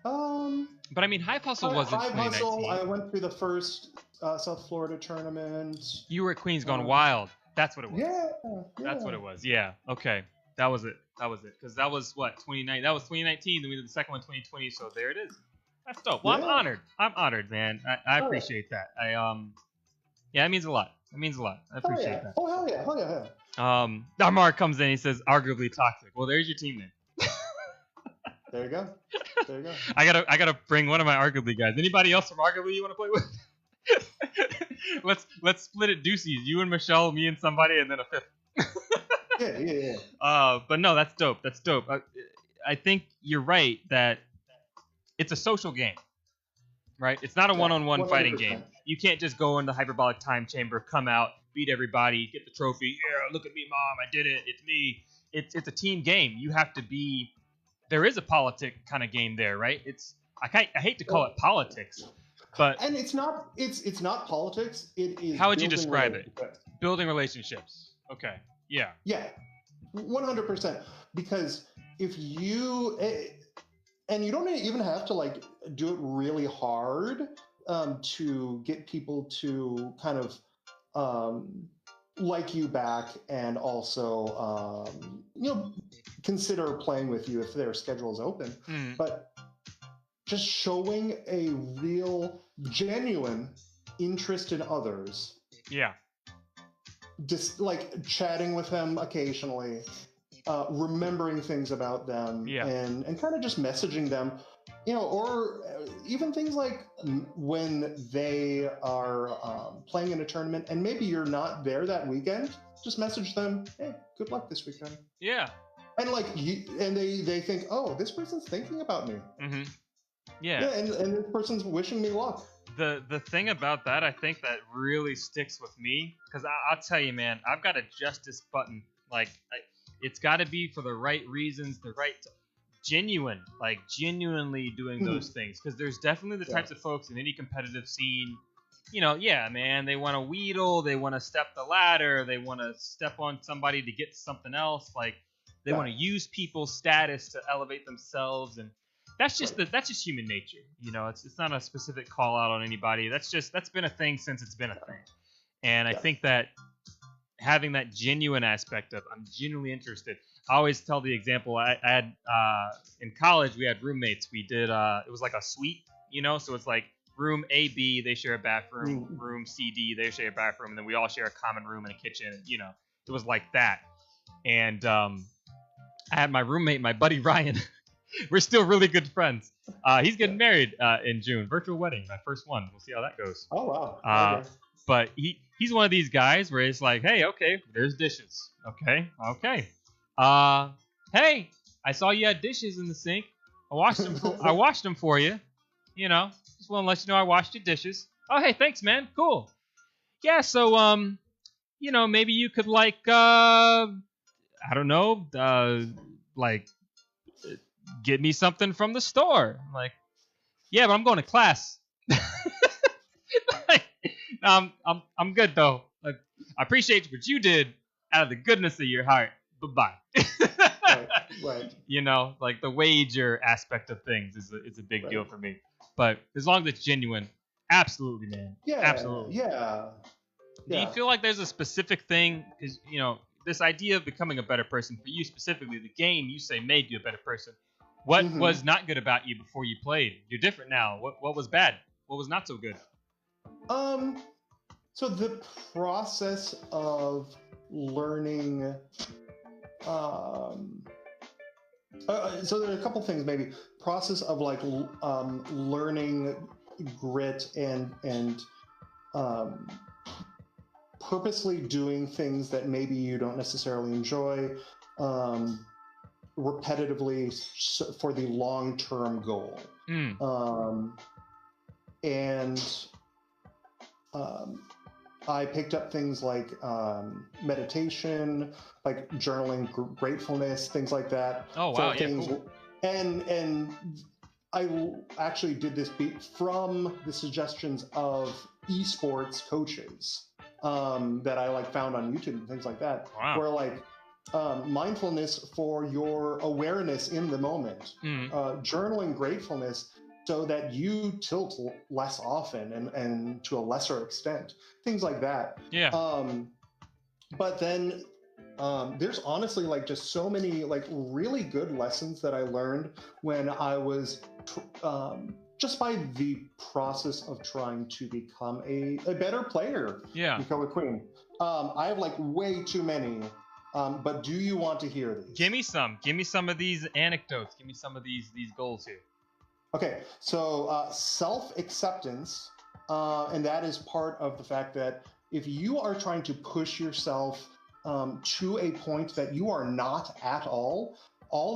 But I mean, Hive Hustle wasn't 2019. Hustle, I went through the first South Florida tournament. You were at Queens Gone Wild. That's what it was. Yeah. That's what it was. Yeah. Okay. That was it. Because that was what 2019. That was 2019. Then we did the second one 2020. So there it is. That's dope. Well, yeah. I'm honored, man. I appreciate that. Yeah, it means a lot. It means a lot. I appreciate that. Oh hell yeah. Amar comes in. He says, "Arguably toxic." Well, there's your team name. There you go. I gotta bring one of my Arguably guys. Anybody else from Arguably you want to play with? let's split it deuces. You and Michelle, me and somebody, and then a fifth. Yeah. But no, that's dope. That's dope. I think you're right that it's a social game, right? It's not a one-on-one 100%. Fighting game. You can't just go into hyperbolic time chamber, come out, beat everybody, get the trophy. Yeah, look at me, mom, I did it. It's me. It's a team game. You have to be. There is a politic kind of game there, right? I hate to call it politics, but and it's not politics. It is. How would you describe it? Building relationships. Okay. Yeah. Yeah. 100%. Because if you and you don't even have to like do it really hard to get people to kind of like you back and also consider playing with you if their schedule is open. But just showing a real genuine interest in others. Yeah. Just like chatting with them occasionally, remembering things about them, and kind of just messaging them, or even things like when they are playing in a tournament and maybe you're not there that weekend, just message them, hey, good luck this weekend. Yeah. And like they think, oh, this person's thinking about me. Mm-hmm. Yeah. And this person's wishing me luck. The thing about that, I think that really sticks with me, because I'll tell you, man, I've got a justice button. Like, it's got to be for the right reasons, genuinely doing those things. Because there's definitely the types of folks in any competitive scene, man, they want to wheedle, they want to step the ladder, they want to step on somebody to get something else. Like, they want to use people's status to elevate themselves, and that's just human nature. It's not a specific call out on anybody. That's been a thing since it's been a thing. And I think that having that genuine aspect of I'm genuinely interested. I always tell the example I had in college. We had roommates. We did it was like a suite, so it's like room A, B, they share a bathroom. Room C, D, they share a bathroom, and then we all share a common room and a kitchen. It was like that. And I had my roommate, my buddy Ryan. We're still really good friends. He's getting married in June. Virtual wedding, my first one. We'll see how that goes. Oh, wow. Okay. But he's one of these guys where it's like, hey, okay, there's dishes. Okay. Hey, I saw you had dishes in the sink. I washed them for you. Just want to let you know I washed your dishes. Oh, hey, thanks, man. Cool. Yeah, so maybe you could I don't know, get me something from the store. I'm like, yeah, but I'm going to class. I'm good though. Like, I appreciate what you did out of the goodness of your heart. Bye. Right. Like the wager aspect of things is a big deal for me. But as long as it's genuine, absolutely, man. Yeah. Absolutely. Yeah. Do you feel like there's a specific thing? Because this idea of becoming a better person for you specifically, the game you say made you a better person. What was not good about you before you played? You're different now. What was bad? What was not so good? So the process of learning, so there are a couple things maybe. Process of like learning grit and purposely doing things that maybe you don't necessarily enjoy, repetitively for the long-term goal. And I picked up things like meditation, like journaling, gratefulness, things like that. Oh wow, yeah, cool. And I actually did this from the suggestions of esports coaches that I like found on YouTube and things like that. Wow. Where like mindfulness for your awareness in the moment, journaling gratefulness so that you tilt less often and to a lesser extent, things like that. Yeah. But then there's honestly like just so many like really good lessons that I learned when I was just by the process of trying to become a better player. Yeah. Become a queen. I have like way too many. But do you want to hear these? Give me some. Give me some of these anecdotes. Give me some of these goals here. Okay, so self-acceptance, and that is part of the fact that if you are trying to push yourself to a point that you are not at all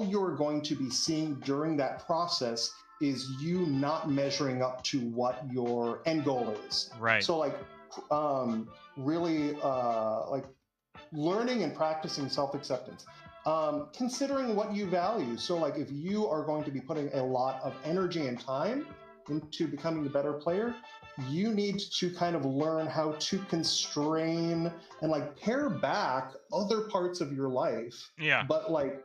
you're going to be seeing during that process is you not measuring up to what your end goal is. Right. So like really like learning and practicing self-acceptance. Considering what you value. So like if you are going to be putting a lot of energy and time into becoming a better player, you need to kind of learn how to constrain and like pare back other parts of your life. Yeah. But like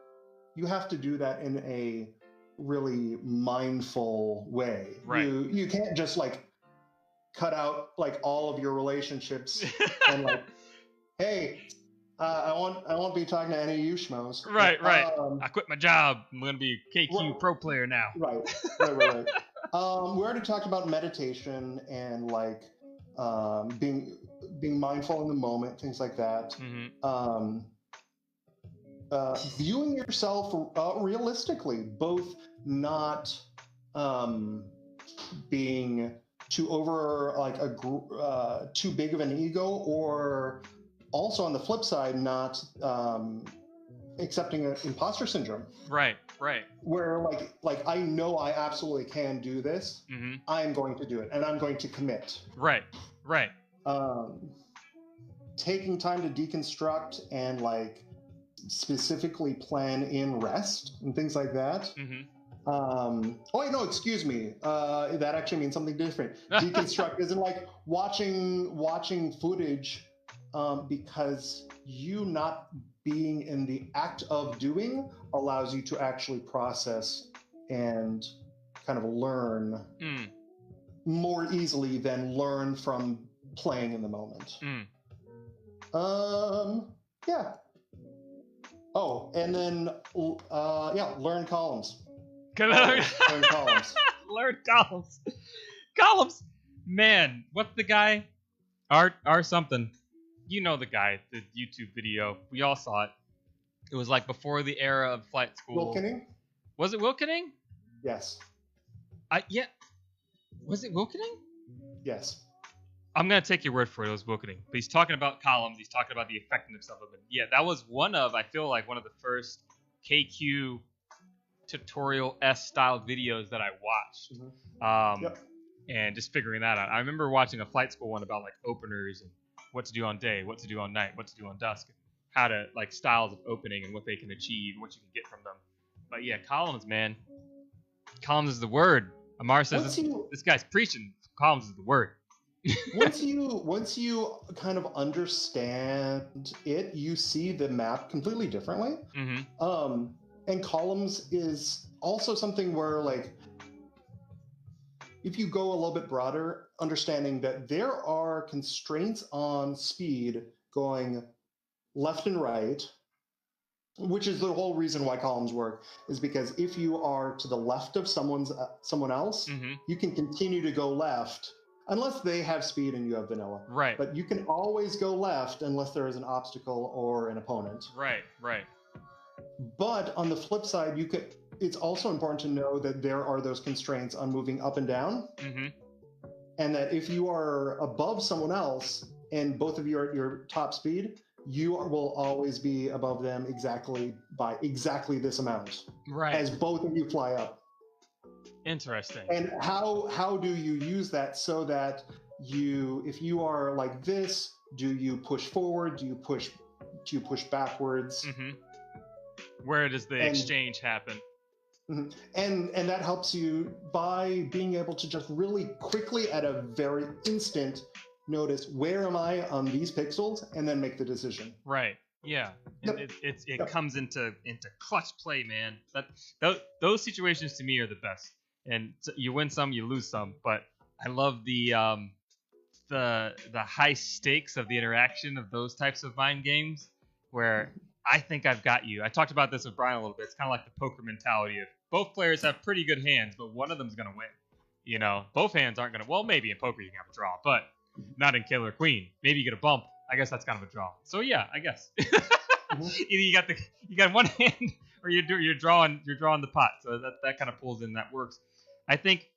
you have to do that in a really mindful way. Right. You can't just like cut out like all of your relationships and like, hey, I won't be talking to any of you schmoes. Right. I quit my job. I'm going to be a KQ pro player now. Right. We already talked about meditation and like being mindful in the moment, things like that. Viewing yourself realistically, both not being too big of an ego, or also on the flip side, not accepting imposter syndrome. Right. Where like I know I absolutely can do this. I'm going to do it, and I'm going to commit. Right. Taking time to deconstruct and like specifically plan in rest and things like that. Oh wait, no, excuse me. That actually means something different. Deconstruct isn't like watching footage. Because you not being in the act of doing allows you to actually process and kind of learn more easily than learn from playing in the moment. Yeah. Oh, and then learn columns. Learn columns. Learn columns. Columns. Man, what's the guy? R something. You know the guy, the YouTube video. We all saw it. It was like before the era of flight school. Wilkening? Was it Wilkening? Yes. Yeah. Was it Wilkening? Yes. I'm going to take your word for it. It was Wilkening. But he's talking about columns. He's talking about the effectiveness of them. Yeah, that was I feel like one of the first KQ tutorial-esque style videos that I watched. And just figuring that out. I remember watching a flight school one about like openers and what to do on day, what to do on night, what to do on dusk, how to like styles of opening and what they can achieve and what you can get from them. But yeah, columns, man. Columns is the word. Amar says this guy's preaching. Columns is the word. once you kind of understand it, you see the map completely differently. And columns is also something where like if you go a little bit broader, understanding that there are constraints on speed going left and right, which is the whole reason why columns work, is because if you are to the left of someone else, you can continue to go left unless they have speed and you have vanilla. Right. But you can always go left unless there is an obstacle or an opponent. Right. But on the flip side, it's also important to know that there are those constraints on moving up and down. And that if you are above someone else, and both of you are at your top speed, you will always be above them by exactly this amount. Right. As both of you fly up. Interesting. And how do you use that so that if you are like this, do you push forward? Do you push backwards? Mm-hmm. Where does the exchange happen? And that helps you by being able to just really quickly at a very instant notice where am I on these pixels and then make the decision. Right. Yeah. And Yep. it comes into clutch play, man. Those situations to me are the best. And you win some, you lose some, but I love the high stakes of the interaction of those types of mind games where I think I've got you. I talked about this with Brian a little bit. It's kind of like the poker mentality of both players have pretty good hands, but one of them's going to win. You know, both hands aren't going to. Well, maybe in poker you can have a draw, but not in Killer Queen. Maybe you get a bump. I guess that's kind of a draw. So yeah, I guess. Either you got one hand or you're drawing the pot. So that kind of pulls in. That works. I think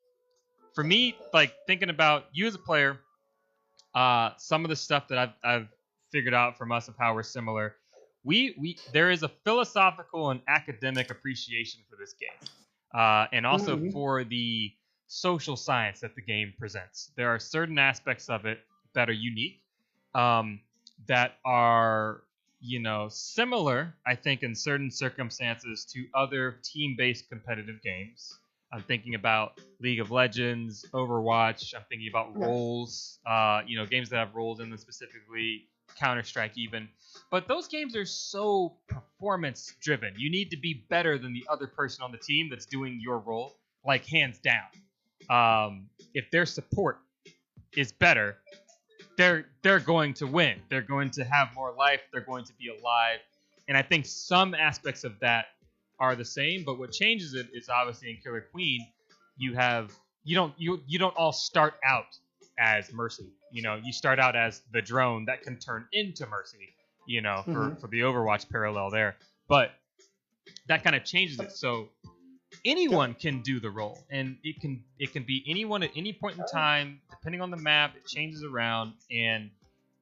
for me, like thinking about you as a player, some of the stuff that I've figured out from us of how we're similar. There is a philosophical and academic appreciation for this game, and also for the social science that the game presents. There are certain aspects of it that are unique, that are similar, I think, in certain circumstances to other team-based competitive games. I'm thinking about League of Legends, Overwatch. I'm thinking about roles, games that have roles in them specifically, Counter-Strike even. But those games are so performance-driven. You need to be better than the other person on the team that's doing your role, like hands down. If their support is better, they're going to win. They're going to have more life. They're going to be alive. And I think some aspects of that are the same, but what changes it is obviously in Killer Queen, you don't all start out as Mercy. You start out as the drone that can turn into Mercy. For the Overwatch parallel there, but that kind of changes it. So anyone can do the role, and it can be anyone at any point in time, depending on the map. It changes around, and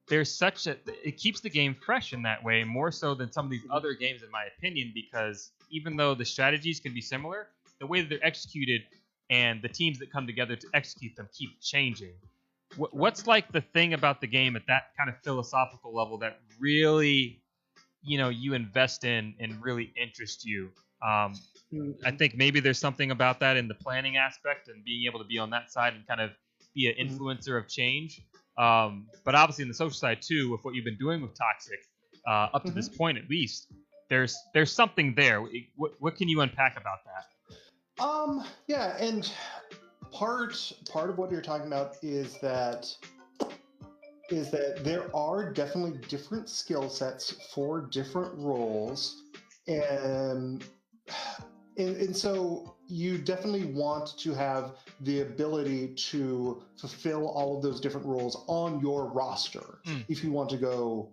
there's it keeps the game fresh in that way, more so than some of these other games, in my opinion, because even though the strategies can be similar, the way that they're executed and the teams that come together to execute them keep changing. What's like the thing about the game at that kind of philosophical level that really, you invest in and really interests you? I think maybe there's something about that in the planning aspect and being able to be on that side and kind of be an influencer of change. But obviously in the social side too, with what you've been doing with Toxic, up to this point at least, there's something there. What can you unpack about that? Yeah, and part of what you're talking about is that there are definitely different skill sets for different roles, and so you definitely want to have the ability to fulfill all of those different roles on your roster if you want to go,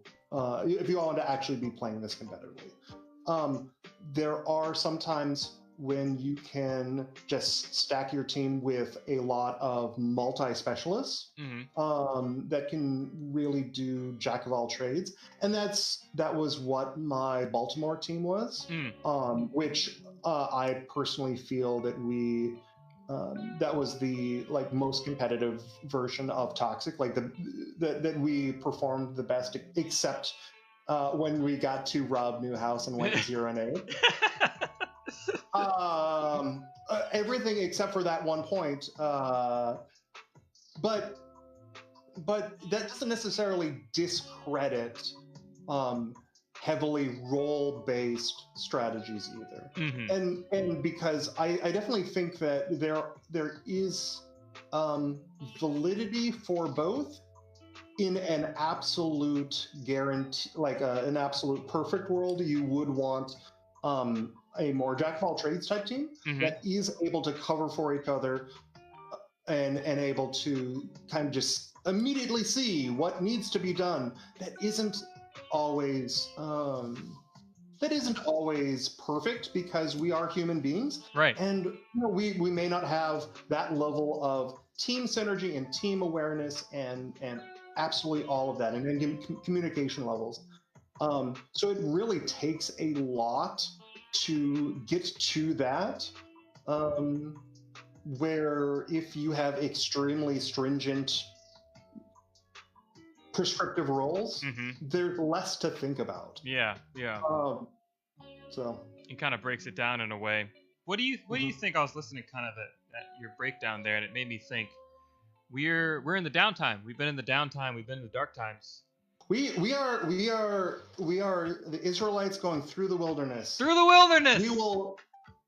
if you want to actually be playing this competitively. There are sometimes when you can just stack your team with a lot of multi-specialists that can really do jack of all trades, and that was what my Baltimore team was, which I personally feel that that was the most competitive version of Toxic, that we performed the best, except when we got to Rob Newhouse and went 0-8. Everything except for that one point, but that doesn't necessarily discredit heavily role-based strategies either. And because I definitely think that there is validity for both. In an absolute guarantee, an absolute perfect world, you would want a more jack of all trades type team that is able to cover for each other and able to kind of just immediately see what needs to be done. That isn't always perfect, because we are human beings, right? And we may not have that level of team synergy and team awareness and absolutely all of that, and then communication levels. So it really takes a lot to get to that. Where if you have extremely stringent prescriptive roles, there's less to think about. Yeah. So it kind of breaks it down in a way. What do you think? I was listening kind of at your breakdown there, and it made me think we're in the downtime. We've been in the downtime. We've been in the dark times. We are the Israelites going through the wilderness. Through the wilderness.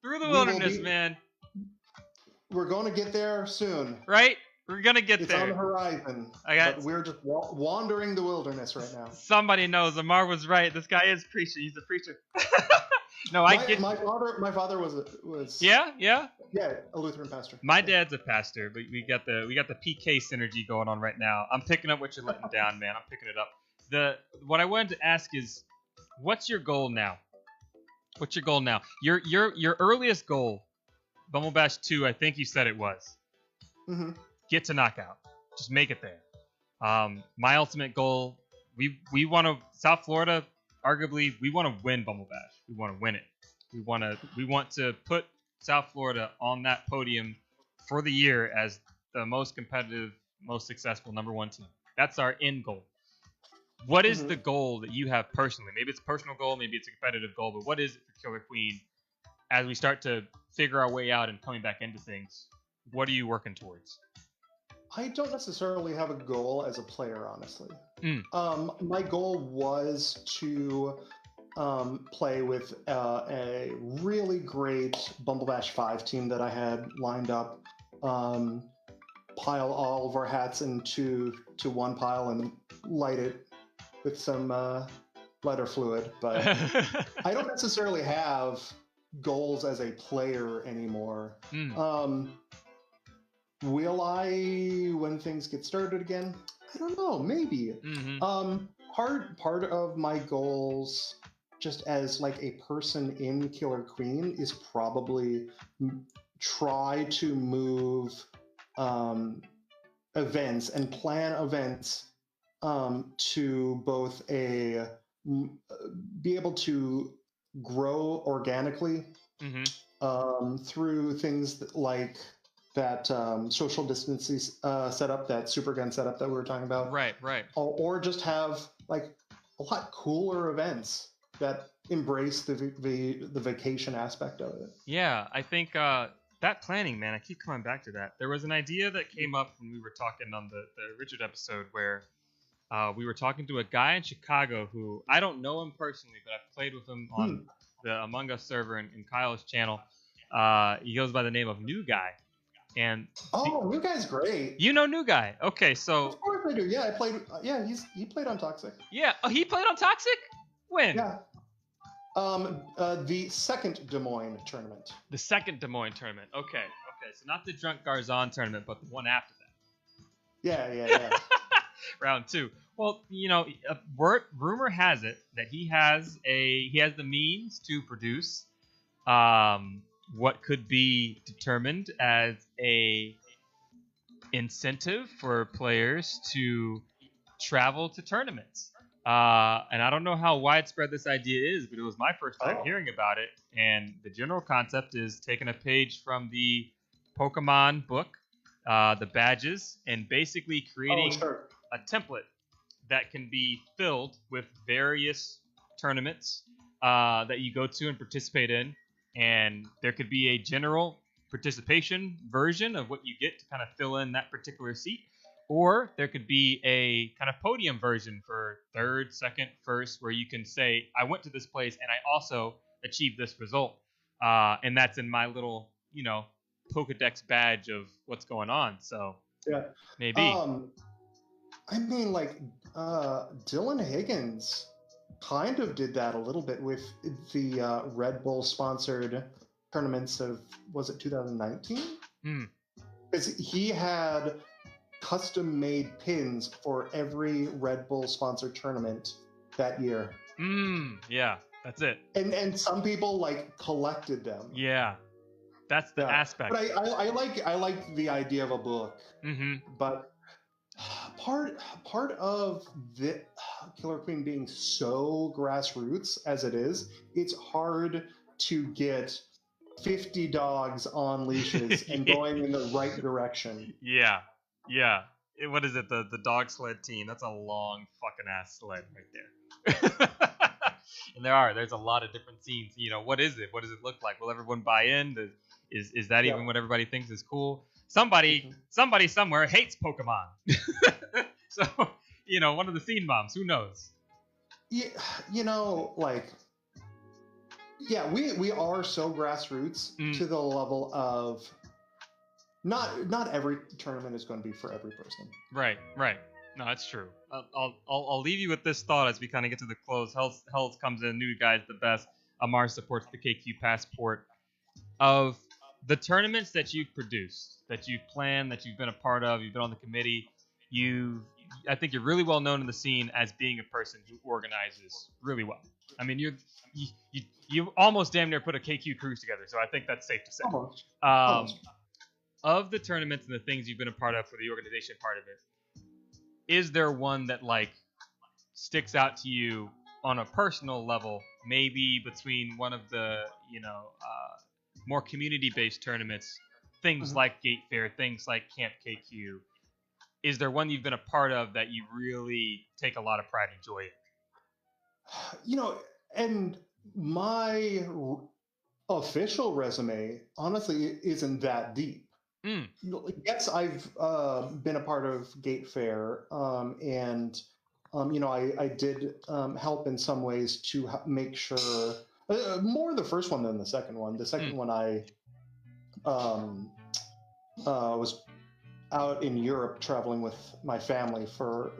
Through the wilderness, man. We're going to get there soon. Right? We're gonna get there. It's on the horizon. But we're just wandering the wilderness right now. Somebody knows. Amar was right. This guy is preaching. He's a preacher. No, my father was yeah a Lutheran pastor. My dad's a pastor, but we got the PK synergy going on right now. I'm picking up what you're letting down, man. I'm picking it up. What I wanted to ask is, what's your goal now? What's your goal now? Your earliest goal, Bumble Bash 2, I think you said it was. Get to knockout. Just make it there. My ultimate goal, we want to South Florida. Arguably, we want to win Bumble Bash. We want to win it. We want to put South Florida on that podium for the year as the most competitive, most successful #1 team. That's our end goal. What is the goal that you have personally? Maybe it's a personal goal, maybe it's a competitive goal, but what is it for Killer Queen as we start to figure our way out and coming back into things? What are you working towards? I don't necessarily have a goal as a player, honestly. My goal was to play with a really great Bumble Bash 5 team that I had lined up, pile all of our hats into one pile and light it with some lighter fluid. But I don't necessarily have goals as a player anymore. Will I when things get started again? I don't know, maybe. Part of my goals just as like a person in Killer Queen is probably try to move events and plan events to both be able to grow organically through things like that social distancing setup, that super gun setup that we were talking about. Right. Or just have like a lot cooler events that embrace the vacation aspect of it. Yeah, I think that planning, man, I keep coming back to that. There was an idea that came up when we were talking on the Richard episode where we were talking to a guy in Chicago who, I don't know him personally, but I've played with him on the Among Us server in Kyle's channel. He goes by the name of New Guy. And New Guy's great. You know New Guy. Okay, so of course I do. Yeah, I played. Yeah, he played on Toxic. Yeah, he played on Toxic? When? Yeah. The second Des Moines tournament. The second Des Moines tournament. Okay. So not the Drunk Garzon tournament, but the one after that. Yeah. Round 2. Well, rumor has it that he has the means to produce what could be determined as a incentive for players to travel to tournaments. And I don't know how widespread this idea is, but it was my first time hearing about it. And the general concept is taking a page from the Pokemon book, the badges, and basically creating a template that can be filled with various tournaments that you go to and participate in. And there could be a general participation version of what you get to kind of fill in that particular seat. Or there could be a kind of podium version for third, second, first, where you can say, I went to this place and I also achieved this result. And that's in my little, Pokedex badge of what's going on. So maybe. I mean, like, Dylan Higgins kind of did that a little bit with the Red Bull sponsored tournaments of, was it 2019? Because he had custom made pins for every Red Bull sponsored tournament that year. Yeah, that's it. And some people like collected them. Yeah, that's the aspect. But I like the idea of a book. But part of the Killer Queen being so grassroots as it is, it's hard to get 50 dogs on leashes and going in the right direction. Yeah, yeah. What is it? The dog sled team. That's a long fucking ass sled right there. And there's a lot of different scenes. What is it? What does it look like? Will everyone buy in? Is that Yeah. even what everybody thinks is cool? Somebody somewhere hates Pokemon. So one of the scene moms. Who knows? Yeah, like, yeah, we are so grassroots to the level of not every tournament is going to be for every person. Right. No, that's true. I'll leave you with this thought as we kind of get to the close. Hells comes in, new guys the best. Amar supports the KQ Passport. Of the tournaments that you've produced, that you've planned, that you've been a part of, you've been on the committee, I think you're really well known in the scene as being a person who organizes really well. I mean, you almost damn near put a KQ cruise together, so I think that's safe to say. Almost. Of the tournaments and the things you've been a part of for the organization part of it, is there one that like sticks out to you on a personal level? Maybe between one of the more community-based tournaments, things like Gate Fair, things like Camp KQ. Is there one you've been a part of that you really take a lot of pride and joy in? And my official resume honestly isn't that deep. Yes, I've been a part of Gate Fair, and I did help in some ways to make sure more the first one than the second one. The second one I was out in Europe traveling with my family for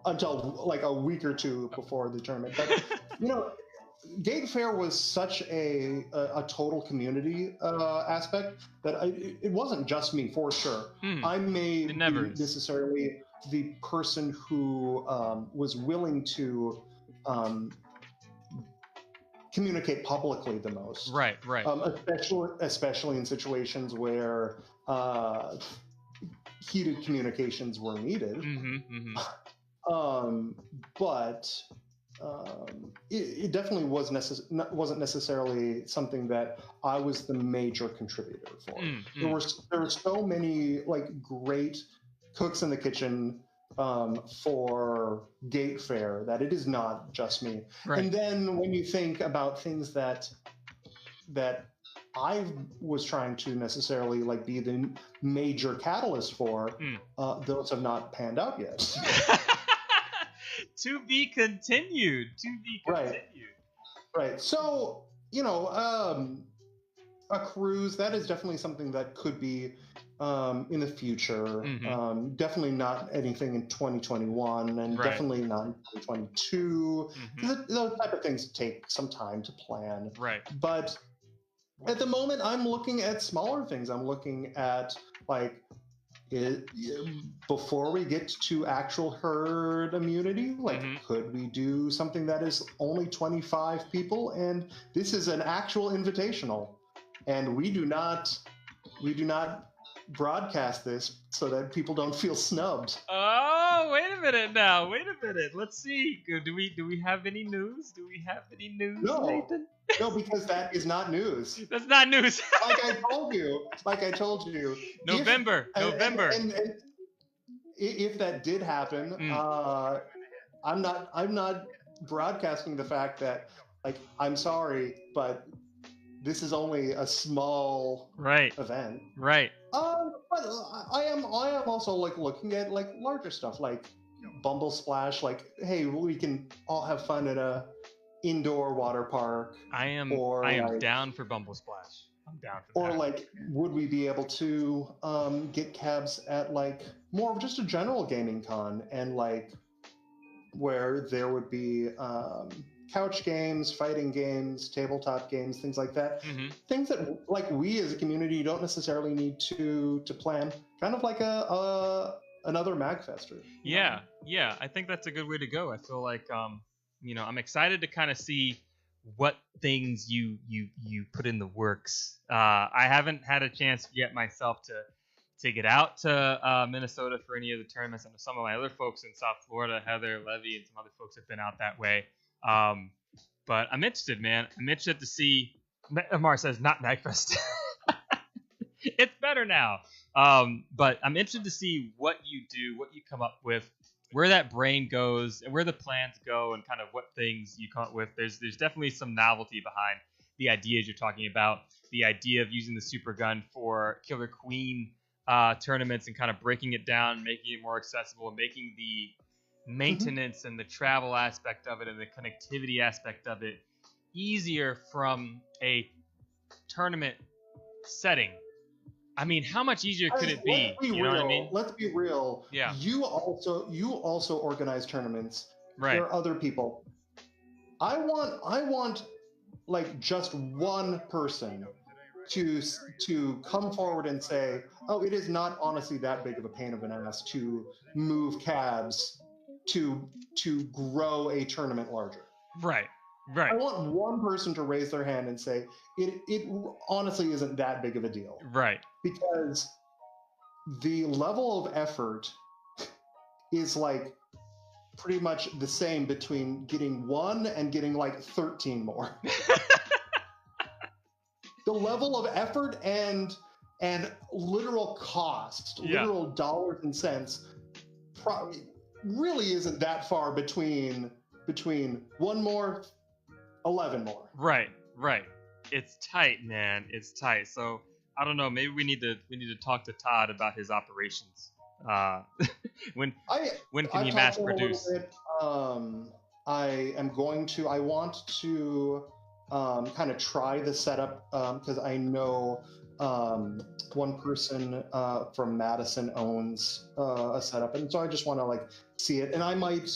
until a week or two before the tournament. But Gate Fair was such a total community aspect that it wasn't just me, for sure. I may be necessarily the person who was willing to communicate publicly the most. Right. Especially in situations where heated communications were needed. But it definitely wasn't necessarily something that I was the major contributor for. There were so many great cooks in the kitchen for Gate Fair that it is not just me. Right. And then when you think about things that I was trying to necessarily be the major catalyst for, those have not panned out yet. To be continued. Right. So, a cruise, that is definitely something that could be in the future. Definitely not anything in 2021 and definitely not in 2022. Those type of things take some time to plan. Right. But at the moment, I'm looking at smaller things. I'm looking at before we get to actual herd immunity, could we do something that is only 25 people, and this is an actual invitational, and we do not broadcast this so that people don't feel snubbed. Oh, wait a minute now. Let's see. Do we have any news? No. Nathan? No, because that is not news. That's not news. Like I told you. November. And if that did happen, I'm not broadcasting the fact that I'm sorry, but this is only a small event. Right. But I am also looking at larger stuff like Bumble Splash. Hey, we can all have fun at a indoor water park. I am down for Bumble Splash. I'm down for that. Or would we be able to get cabs at more of just a general gaming con, and where there would be couch games, fighting games, tabletop games, things like that. Things that we as a community don't necessarily need to plan. Kind of like another MagFester. Yeah. I think that's a good way to go. I feel like I'm excited to kind of see what things you put in the works. I haven't had a chance yet myself to get out to Minnesota for any of the tournaments. I know some of my other folks in South Florida, Heather, Levy, and some other folks have been out that way. But I'm interested, man. I'm interested to see. Amar says not Magfest. It's better now. But I'm interested to see what you do, what you come up with, where that brain goes, and where the plans go, and kind of what things you come up with. There's definitely some novelty behind the ideas you're talking about. The idea of using the super gun for Killer Queen tournaments and kind of breaking it down, making it more accessible, making the maintenance and the travel aspect of it and the connectivity aspect of it easier from a tournament setting. I mean, how much easier could it be? You know what I mean? Let's be real. Yeah. You also organize tournaments. Right. There are other people. I want like just one person to come forward and say, oh, it is not honestly that big of a pain of an ass to move cabs to grow a tournament larger. Right. Right. I want one person to raise their hand and say, it honestly isn't that big of a deal. Right. Because the level of effort is like pretty much the same between getting one and getting like 13 more. The level of effort and literal cost, literal dollars and cents, really isn't that far between one more, 11 more. Right. It's tight, man. It's tight. So I don't know. Maybe we need to talk to Todd about his operations. When can he mass produce? I want to kind of try the setup because I know one person from Madison owns a setup, and so I just want to like see it, and I might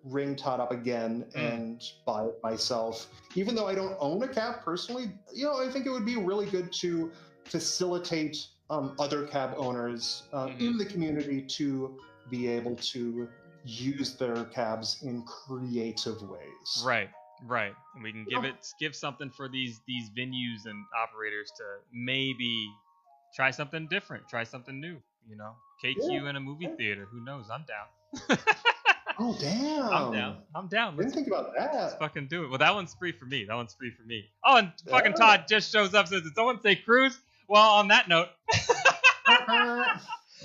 ring Todd up again and buy it myself, even though I don't own a cab personally. I think it would be really good to facilitate other cab owners in the community to be able to use their cabs in creative ways. Right. And we can give something for these venues and operators to maybe try something different, try something new. KQ in a movie theater. Who knows? I'm down. Oh damn! I'm down. Didn't think about that. Let's fucking do it. Well, that one's free for me. Oh, and fucking Todd just shows up, says, "Did someone say cruise?" Well, on that note,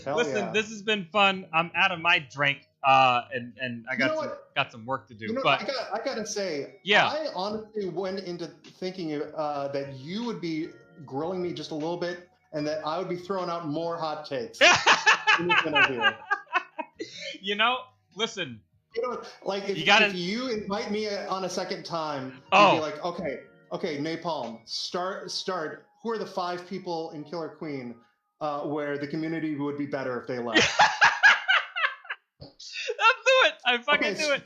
listen, this has been fun. I'm out of my drink, and I got some work to do. But I gotta say, I honestly went into thinking that you would be grilling me just a little bit, and that I would be throwing out more hot takes. Listen. Like if you invite me on a second time, you'd be like, okay, Napalm, start. Who are the 5 people in Killer Queen where the community would be better if they left? Let's do it. I fucking do it.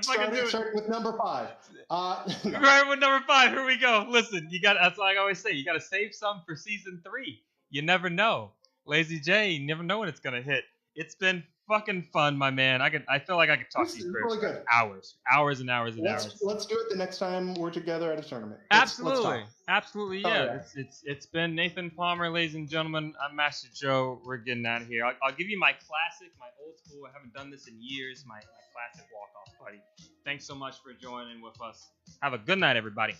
Start with number 5. Right with number 5. Here we go. Listen, that's like I always say. You got to save some for season 3. You never know. Lazy J, you never know when it's gonna hit. It's been fucking fun, my man. I feel like I could talk to you for hours and hours. Let's do it the next time we're together at a tournament. Absolutely, yeah. It's been Nathan Palmer, ladies and gentlemen. I'm Master Joe. We're getting out of here. I'll give you my classic, my old school. I haven't done this in years. My classic walk off, buddy. Thanks so much for joining with us. Have a good night, everybody.